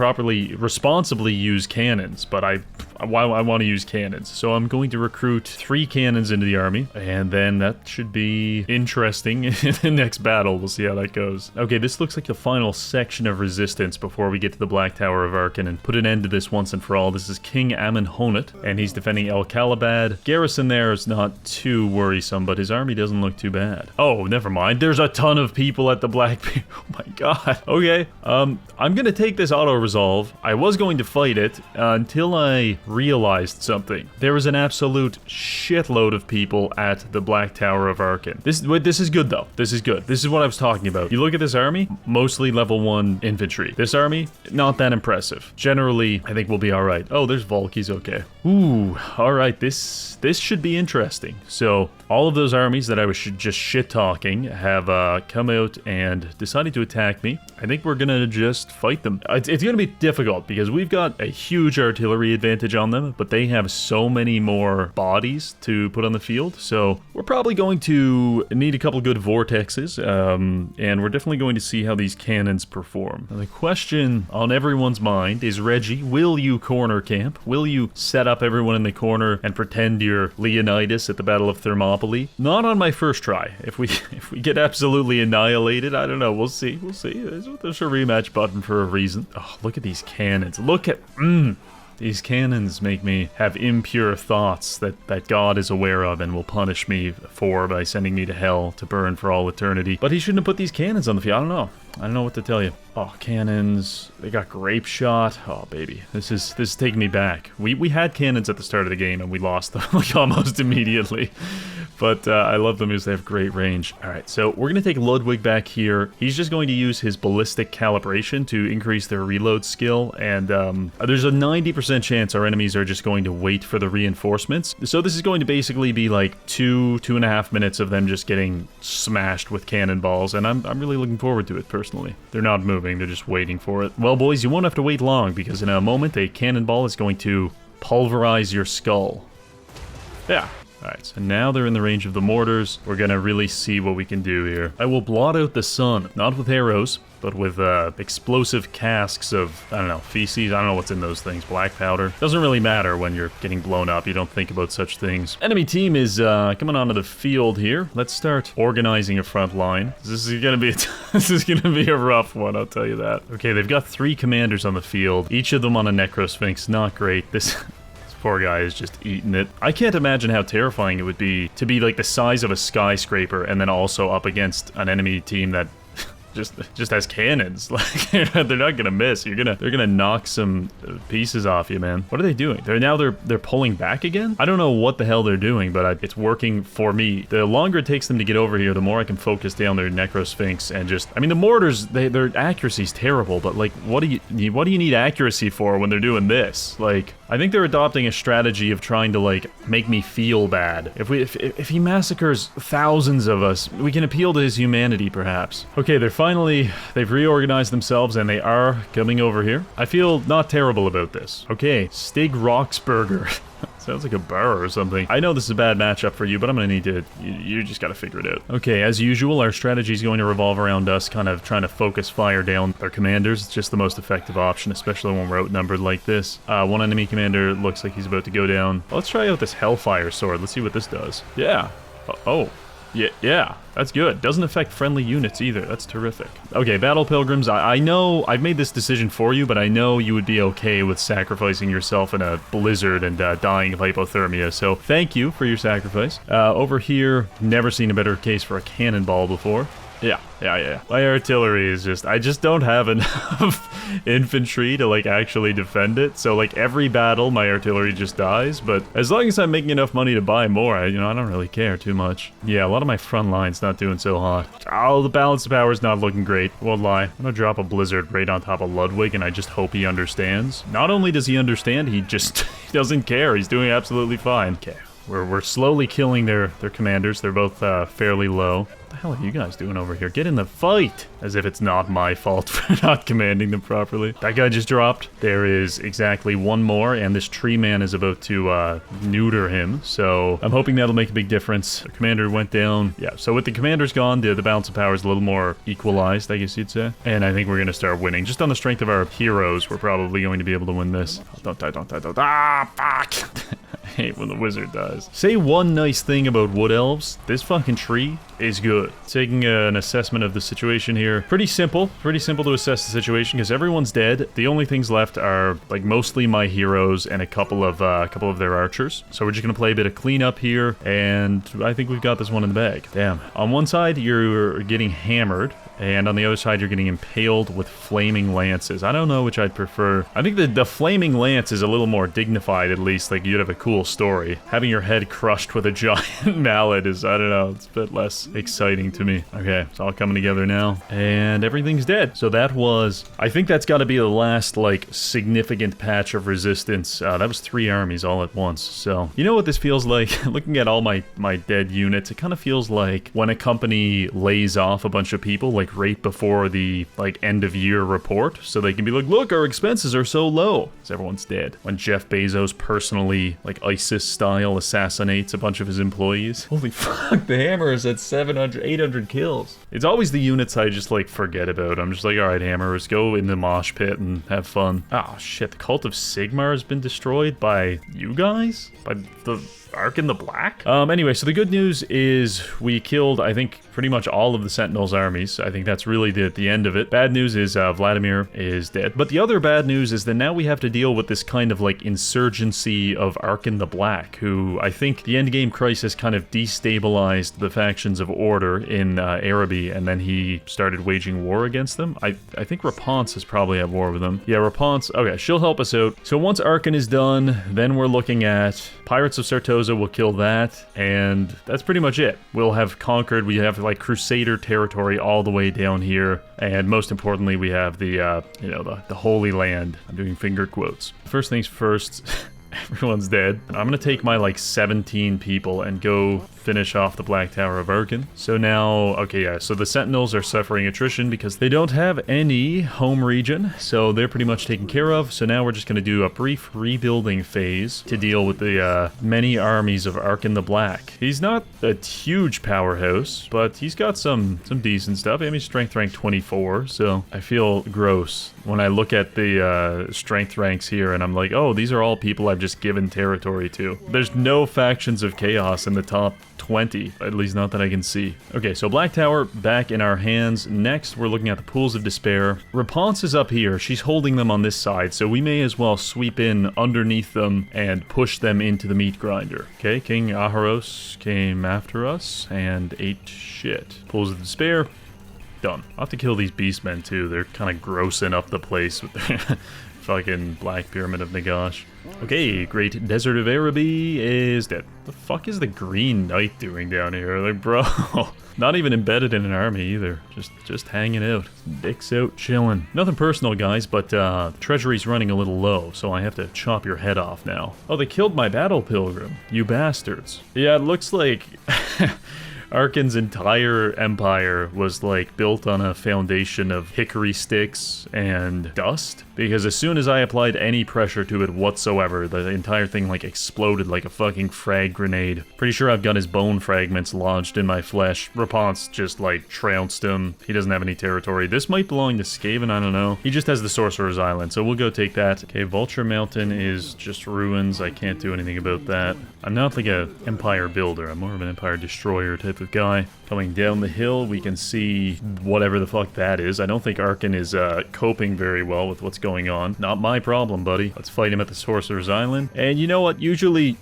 responsibly use cannons, but I want to use cannons. So I'm going to recruit 3 cannons into the army, and then that should be interesting in the next battle. We'll see how that goes. Okay, this looks like the final section of resistance before we get to the Black Tower of Arkin and put an end to this once and for all. This is King Amenhotep, and he's defending El Kalabad. Garrison there is not too worrisome, but his army doesn't look too bad. Oh, never mind. There's a ton of people at the Black... Oh my god. Okay, I'm gonna take this auto-resolve. I was going to fight it until I realized something. There was an absolute shitload of people at the Black Tower of Arkin. This is good though. This is good. This is what I was talking about. You look at this army, mostly level 1 infantry. This army, not that impressive. Generally, I think we'll be all right. Oh, there's Volk. He's okay. Ooh, all right. This should be interesting. So all of those armies that I was just shit-talking have come out and decided to attack me. I think we're gonna just fight them. It's gonna be difficult because we've got a huge artillery advantage on them, but they have so many more bodies to put on the field. So we're probably going to need a couple good vortexes, and we're definitely going to see how these cannons perform. Now, the question on everyone's mind is, Reggie, will you corner camp? Will you set up everyone in the corner and pretend you're Leonidas at the Battle of Thermopylae? Not on my first try. If we get absolutely annihilated, I don't know. We'll see. We'll see. There's a rematch button for a reason. Oh, look at these cannons. Look at... These cannons make me have impure thoughts that God is aware of and will punish me for by sending me to hell to burn for all eternity. But he shouldn't have put these cannons on the field. I don't know. I don't know what to tell you. Oh, cannons. They got grape shot. Oh, baby. This is taking me back. We had cannons at the start of the game and we lost them like almost immediately. But I love them because they have great range. All right, so we're going to take Ludwig back here. He's just going to use his ballistic calibration to increase their reload skill. And there's a 90% chance our enemies are just going to wait for the reinforcements. So this is going to basically be like 2.5 minutes of them just getting smashed with cannonballs. And I'm really looking forward to it personally. They're not moving. They're just waiting for it. Well, boys, you won't have to wait long because in a moment, a cannonball is going to pulverize your skull. Yeah. Alright, so now they're in the range of the mortars. We're gonna really see what we can do here. I will blot out the sun, not with arrows, but with explosive casks of, I don't know, feces. I don't know what's in those things. Black powder. Doesn't really matter when you're getting blown up. You don't think about such things. Enemy team is coming onto the field here. Let's start organizing a front line. This is gonna be a rough one, I'll tell you that. Okay, they've got 3 commanders on the field, each of them on a Necrosphinx. Not great. This poor guy is just eating it. I can't imagine how terrifying it would be to be like the size of a skyscraper and then also up against an enemy team that just has cannons. Like they're not gonna miss. They're gonna knock some pieces off you, man. What are they doing? They're pulling back again? I don't know what the hell they're doing, but it's working for me. The longer it takes them to get over here, the more I can focus down their Necrosphinx and just... I mean, the mortars, their accuracy's terrible, but like, what do you need accuracy for when they're doing this? Like, I think they're adopting a strategy of trying to like make me feel bad. If he massacres thousands of us, we can appeal to his humanity, perhaps. Okay, they've reorganized themselves and they are coming over here. I feel not terrible about this. Okay, Stig Roxburger. Sounds like a bar or something. I know this is a bad matchup for you, but I'm gonna need to... You just gotta figure it out. Okay, as usual, our strategy is going to revolve around us kind of trying to focus fire down our commanders. It's just the most effective option, especially when we're outnumbered like this. One enemy commander looks like he's about to go down. Let's try out this Hellfire Sword. Let's see what this does. Yeah. Oh. Yeah, that's good. Doesn't affect friendly units either. That's terrific. Okay, Battle Pilgrims, I know I've made this decision for you, but I know you would be okay with sacrificing yourself in a blizzard and dying of hypothermia, so thank you for your sacrifice. Over here, never seen a better case for a cannonball before. Yeah. My artillery is I just don't have enough infantry to like actually defend it. So like every battle my artillery just dies, but as long as I'm making enough money to buy more, I don't really care too much. Yeah, a lot of my front line's not doing so hot. Oh, the balance of power is not looking great. Won't lie. I'm gonna drop a blizzard right on top of Ludwig, and I just hope he understands. Not only does he understand, he just he doesn't care. He's doing absolutely fine. Okay. We're slowly killing their commanders. They're both fairly low. What the hell are you guys doing over here? Get in the fight! As if it's not my fault for not commanding them properly. That guy just dropped. There is exactly one more, and this tree man is about to neuter him. So I'm hoping that'll make a big difference. The commander went down. Yeah, so with the commanders gone, the balance of power is a little more equalized, I guess you'd say. And I think we're going to start winning. Just on the strength of our heroes, we're probably going to be able to win this. Oh, don't die, don't die, don't die. Ah, fuck! I hate when the wizard dies. Say one nice thing about wood elves. This fucking tree is good. Taking an assessment of the situation here. Pretty simple to assess the situation because everyone's dead. The only things left are like mostly my heroes and a couple of their archers. So we're just gonna play a bit of cleanup here, and I think we've got this one in the bag. Damn. On one side you're getting hammered, and on the other side you're getting impaled with flaming lances. I don't know which I'd prefer. I think the flaming lance is a little more dignified, at least. Like, you'd have a cool story. Having your head crushed with a giant mallet is, I don't know, it's a bit less exciting to me. Okay, it's all coming together now, and everything's dead. So that was, I think that's got to be the last, like, significant patch of resistance. That was 3 armies all at once. So, you know what this feels like? Looking at all my dead units, it kind of feels like when a company lays off a bunch of people, like, right before the like end of year report, so they can be like, look, our expenses are so low because everyone's dead. When Jeff Bezos personally, like ISIS style, assassinates a bunch of his employees. Holy fuck, the hammer is at 700, 800 kills. It's always the units I just like forget about. I'm just like, all right, hammers, go in the mosh pit and have fun. Oh shit, the cult of Sigmar has been destroyed by you guys? By the Ark in the Black? Anyway, so the good news is we killed, I think, pretty much all of the Sentinels' armies. I think that's really the end of it. Bad news is Vladimir is dead. But the other bad news is that now we have to deal with this kind of like insurgency of Ark in the Black, who I think the Endgame crisis kind of destabilized the factions of Order in Araby, and then he started waging war against them. I think Rapunzel is probably at war with them. Yeah, Rapunzel. Okay, she'll help us out. So once Arkan is done, then we're looking at Pirates of Sartosa. Will kill that, and that's pretty much it. We'll have conquered. We have like Crusader territory all the way down here, and most importantly, we have the the Holy Land. I'm doing finger quotes. First things first. Everyone's dead. I'm gonna take my like 17 people and go finish off the Black Tower of Arkan. So now, okay, yeah, so the Sentinels are suffering attrition because they don't have any home region, so they're pretty much taken care of. So now we're just gonna do a brief rebuilding phase to deal with the many armies of Arkan the Black. He's not a huge powerhouse, but he's got some decent stuff. I mean, strength rank 24, so I feel gross when I look at the strength ranks here, and I'm like, oh, these are all people I've just given territory to. There's no factions of chaos in the top 20, at least not that I can see. Okay, so Black Tower back in our hands. Next, we're looking at the Pools of Despair. Rapunzel is up here. She's holding them on this side, so we may as well sweep in underneath them and push them into the meat grinder. Okay, King Aharos came after us and ate shit. Pools of Despair. Done. I'll have to kill these beastmen too. They're kind of grossing up the place with their fucking Black Pyramid of Nagash. Okay, Great Desert of Araby is dead. The fuck is the Green Knight doing down here? Like, bro, not even embedded in an army either. Just hanging out. Dicks out, chilling. Nothing personal, guys, but the treasury's running a little low, so I have to chop your head off now. Oh, they killed my battle pilgrim. You bastards. Yeah, it looks like Arkan's entire empire was like built on a foundation of hickory sticks and dust, because as soon as I applied any pressure to it whatsoever, the entire thing like exploded like a fucking frag grenade. Pretty sure I've got his bone fragments lodged in my flesh. Rapunzel just like trounced him. He doesn't have any territory. This might belong to Skaven, I don't know. He just has the Sorcerer's Island, so we'll go take that. Okay, Vulture Mountain is just ruins. I can't do anything about that. I'm not like a empire builder. I'm more of an empire destroyer type of guy. Coming down the hill, we can see whatever the fuck that is. I don't think Arkan is coping very well with what's going on. Not my problem, buddy. Let's fight him at the Sorcerer's Island. And you know what? Usually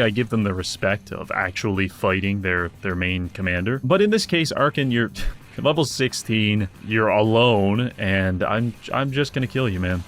I give them the respect of actually fighting their main commander. But in this case, Arkan, you're Level 16, you're alone, and I'm just gonna kill you, man.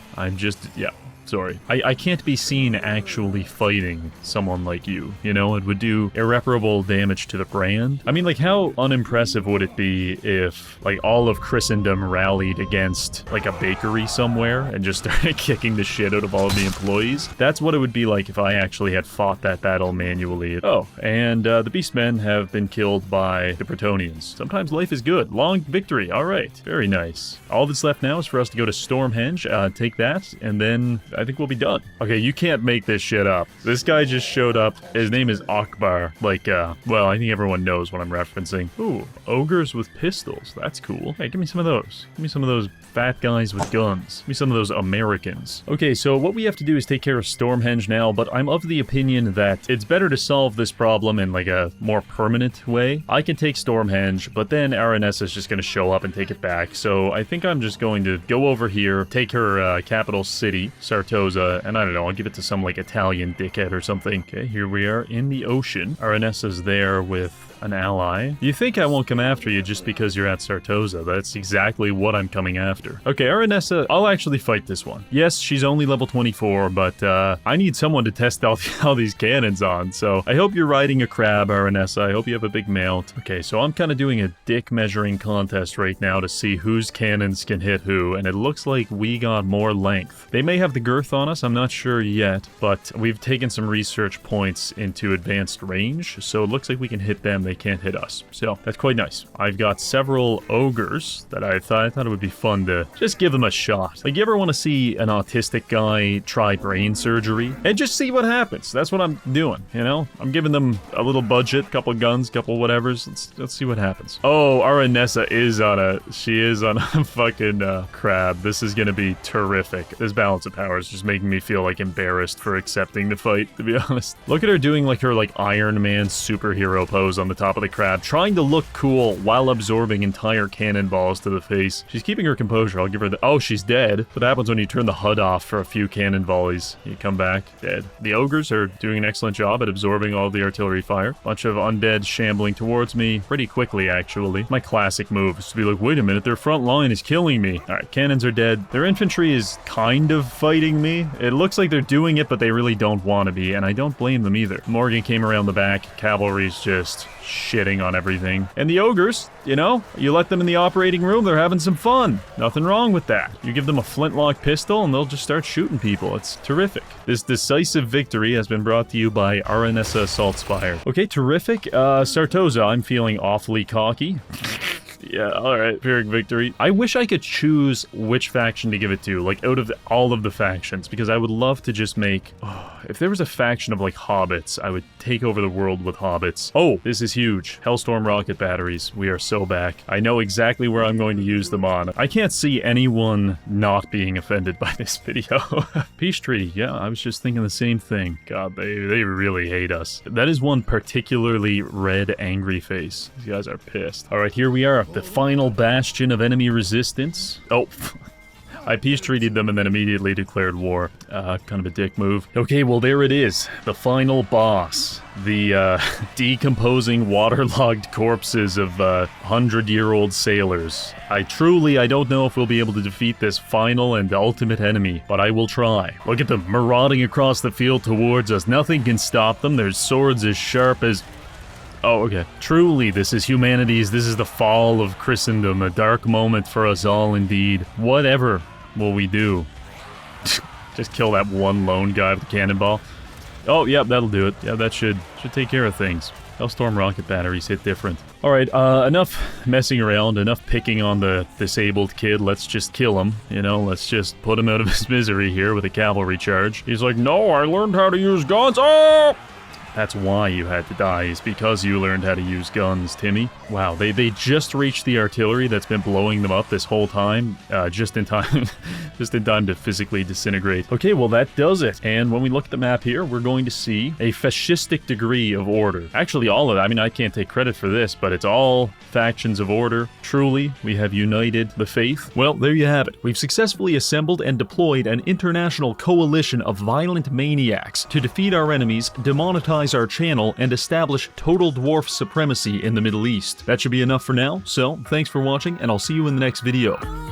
Yeah. Sorry. I can't be seen actually fighting someone like you, you know? It would do irreparable damage to the brand. I mean, like, how unimpressive would it be if, like, all of Christendom rallied against, like, a bakery somewhere and just started kicking the shit out of all of the employees? That's what it would be like if I actually had fought that battle manually. Oh, and the Beastmen have been killed by the Bretonnians. Sometimes life is good. Long victory. All right. Very nice. All that's left now is for us to go to Stormhenge, take that, and then I think we'll be done. Okay, you can't make this shit up. This guy just showed up. His name is Akbar. Like, well, I think everyone knows what I'm referencing. Ooh, ogres with pistols. That's cool. Hey, give me some of those. Give me some of those fat guys with guns. Give me some of those Americans. Okay, so what we have to do is take care of Stormhenge now, but I'm of the opinion that it's better to solve this problem in, like, a more permanent way. I can take Stormhenge, but then Aranessa is just going to show up and take it back, so I think I'm just going to go over here, take her capital city, Sartosa, and I don't know, I'll give it to some, like, Italian dickhead or something. Okay, here we are in the ocean. Aranessa's there with an ally. You think I won't come after you just because you're at Sartosa. That's exactly what I'm coming after. Okay, Aranessa, I'll actually fight this one. Yes, she's only level 24, but I need someone to test all these cannons on, so I hope you're riding a crab, Aranessa. I hope you have a big mount. Okay, so I'm kind of doing a dick measuring contest right now to see whose cannons can hit who, and it looks like we got more length. They may have the girth on us, I'm not sure yet, but we've taken some research points into advanced range, so it looks like we can hit them. They can't hit us. So that's quite nice. I've got several ogres that I thought it would be fun to just give them a shot. Like, you ever want to see an autistic guy try brain surgery and just see what happens? That's what I'm doing, you know? I'm giving them a little budget, couple guns, couple whatevers. Let's see what happens. Oh, Aranessa is on a fucking crab. This is gonna be terrific. This balance of power is just making me feel like embarrassed for accepting the fight, to be honest. Look at her doing like her Iron Man superhero pose on the top of the crab, trying to look cool while absorbing entire cannonballs to the face. She's keeping her composure. I'll give her the... Oh, she's dead. What happens when you turn the HUD off for a few cannon volleys? You come back dead. The ogres are doing an excellent job at absorbing all the artillery fire. Bunch of undead shambling towards me pretty quickly, actually. My classic move is to be like, wait a minute, their front line is killing me. All right, cannons are dead. Their infantry is kind of fighting me. It looks like they're doing it, but they really don't want to be, and I don't blame them either. Morgan came around the back. Cavalry's just shitting on everything. And the ogres, you know, you let them in the operating room, they're having some fun. Nothing wrong with that. You give them a flintlock pistol and they'll just start shooting people. It's terrific. This decisive victory has been brought to you by Aranessa Saltspire. Okay, terrific. Sartosa, I'm feeling awfully cocky. Yeah, alright. Pyrrhic victory. I wish I could choose which faction to give it to, like, out of all of the factions, because I would love to just make... Oh, if there was a faction of, like, hobbits, I would take over the world with hobbits. Oh, this is huge. Hellstorm rocket batteries. We are so back. I know exactly where I'm going to use them on. I can't see anyone not being offended by this video. Peace treaty. Yeah, I was just thinking the same thing. God, they really hate us. That is one particularly red, angry face. These guys are pissed. Alright, here we are. The final bastion of enemy resistance. Oh, I peace treated them and then immediately declared war. Kind of a dick move. Okay, well there it is. The final boss. The decomposing, waterlogged corpses of 100-year-old sailors. I don't know if we'll be able to defeat this final and ultimate enemy, but I will try. Look at them marauding across the field towards us. Nothing can stop them. Their swords as sharp as... Oh, okay. Truly, this is the fall of Christendom, a dark moment for us all indeed. Whatever will we do? Just kill that one lone guy with the cannonball. Oh, yeah, that'll do it. Yeah, that should take care of things. Hellstorm rocket batteries hit different. Alright, enough messing around, enough picking on the disabled kid. Let's just kill him, you know, let's just put him out of his misery here with a cavalry charge. He's like, no, I learned how to use guns. Oh! That's why you had to die, is because you learned how to use guns, Timmy. Wow, they just reached the artillery that's been blowing them up this whole time, just in time to physically disintegrate. Okay, well that does it. And when we look at the map here, we're going to see a fascistic degree of order. Actually, all of it. I mean, I can't take credit for this, but it's all factions of order. Truly, we have united the faith. Well, there you have it. We've successfully assembled and deployed an international coalition of violent maniacs to defeat our enemies, demonetize monetize our channel and establish total dwarf supremacy in the Middle East. That should be enough for now, so thanks for watching and I'll see you in the next video.